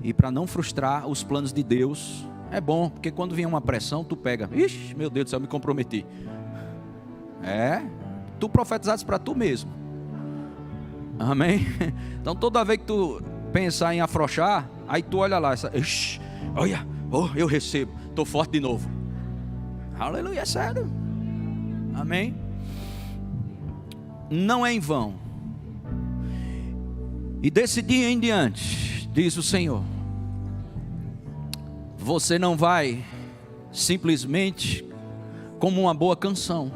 E para não frustrar os planos de Deus. É bom, porque quando vier uma pressão, tu pega. Ixi, meu Deus do céu, eu me comprometi. Tu profetizaste para tu mesmo. Amém? Então toda vez que tu pensar em afrouxar, aí tu olha lá, ixi, olha, eu recebo, estou forte de novo. Aleluia, é sério. Amém? Não é em vão. E desse dia em diante, diz o Senhor, você não vai simplesmente como uma boa canção.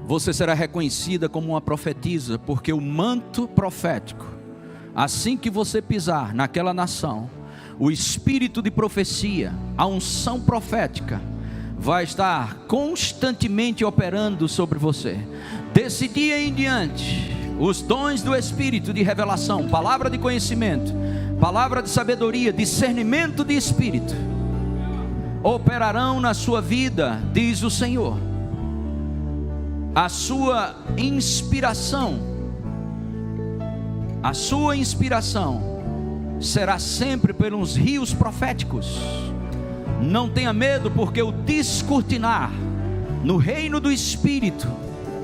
Você será reconhecida como uma profetisa, porque o manto profético, assim que você pisar naquela nação, o espírito de profecia, a unção profética vai estar constantemente operando sobre você. Desse dia em diante, os dons do espírito de revelação, palavra de conhecimento, palavra de sabedoria, discernimento de espírito, operarão na sua vida, diz o Senhor. A sua inspiração será sempre pelos rios proféticos. Não tenha medo, porque o descortinar no reino do Espírito,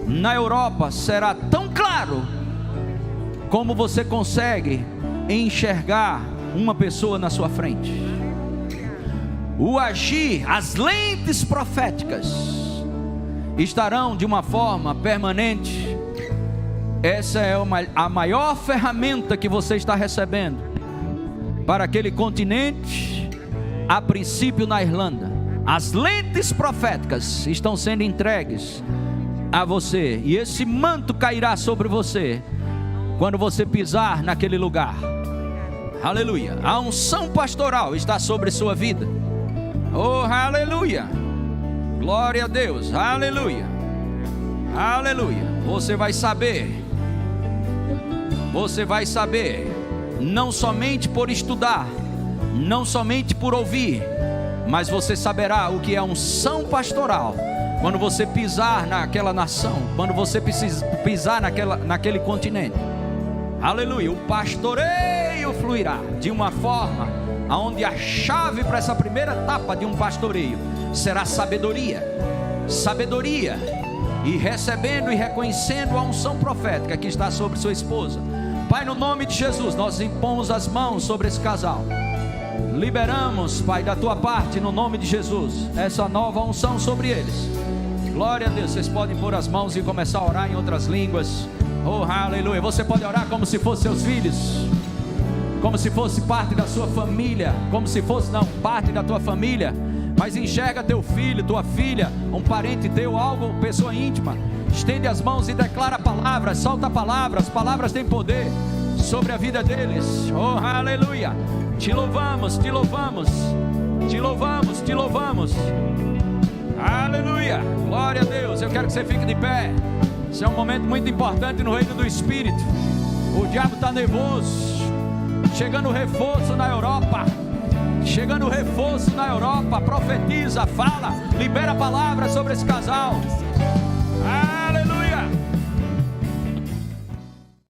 na Europa, será tão claro como você consegue enxergar uma pessoa na sua frente. O agir, as lentes proféticas estarão de uma forma permanente. Essa é a maior ferramenta que você está recebendo para aquele continente, a princípio na Irlanda. As lentes proféticas estão sendo entregues a você, e esse manto cairá sobre você quando você pisar naquele lugar. Aleluia. A unção pastoral está sobre sua vida. Oh, aleluia. Glória a Deus. Aleluia. Aleluia. Você vai saber, não somente por estudar, não somente por ouvir, mas você saberá o que é unção pastoral quando você pisar naquela nação, quando você pisar naquele continente. Aleluia. O pastoreio fluirá de uma forma onde a chave para essa primeira etapa de um pastoreio será sabedoria. E recebendo e reconhecendo a unção profética que está sobre sua esposa. Pai, no nome de Jesus, nós impomos as mãos sobre esse casal. Liberamos, Pai, da tua parte, no nome de Jesus, essa nova unção sobre eles. Glória a Deus. Vocês podem pôr as mãos e começar a orar em outras línguas. Oh, aleluia. Você pode orar como se fossem seus filhos, como se fosse parte da sua família, como se fosse não parte da tua família, mas enxerga teu filho, tua filha, um parente teu, algo, pessoa íntima. Estende as mãos e declara palavras, solta palavras. Palavras têm poder sobre a vida deles. Oh, aleluia. Te louvamos, te louvamos, te louvamos, te louvamos. Aleluia. Glória a Deus. Eu quero que você fique de pé. Esse é um momento muito importante no reino do Espírito. O diabo está nervoso. Chegando reforço na Europa. Chegando reforço na Europa. Profetiza, fala, libera a palavra sobre esse casal.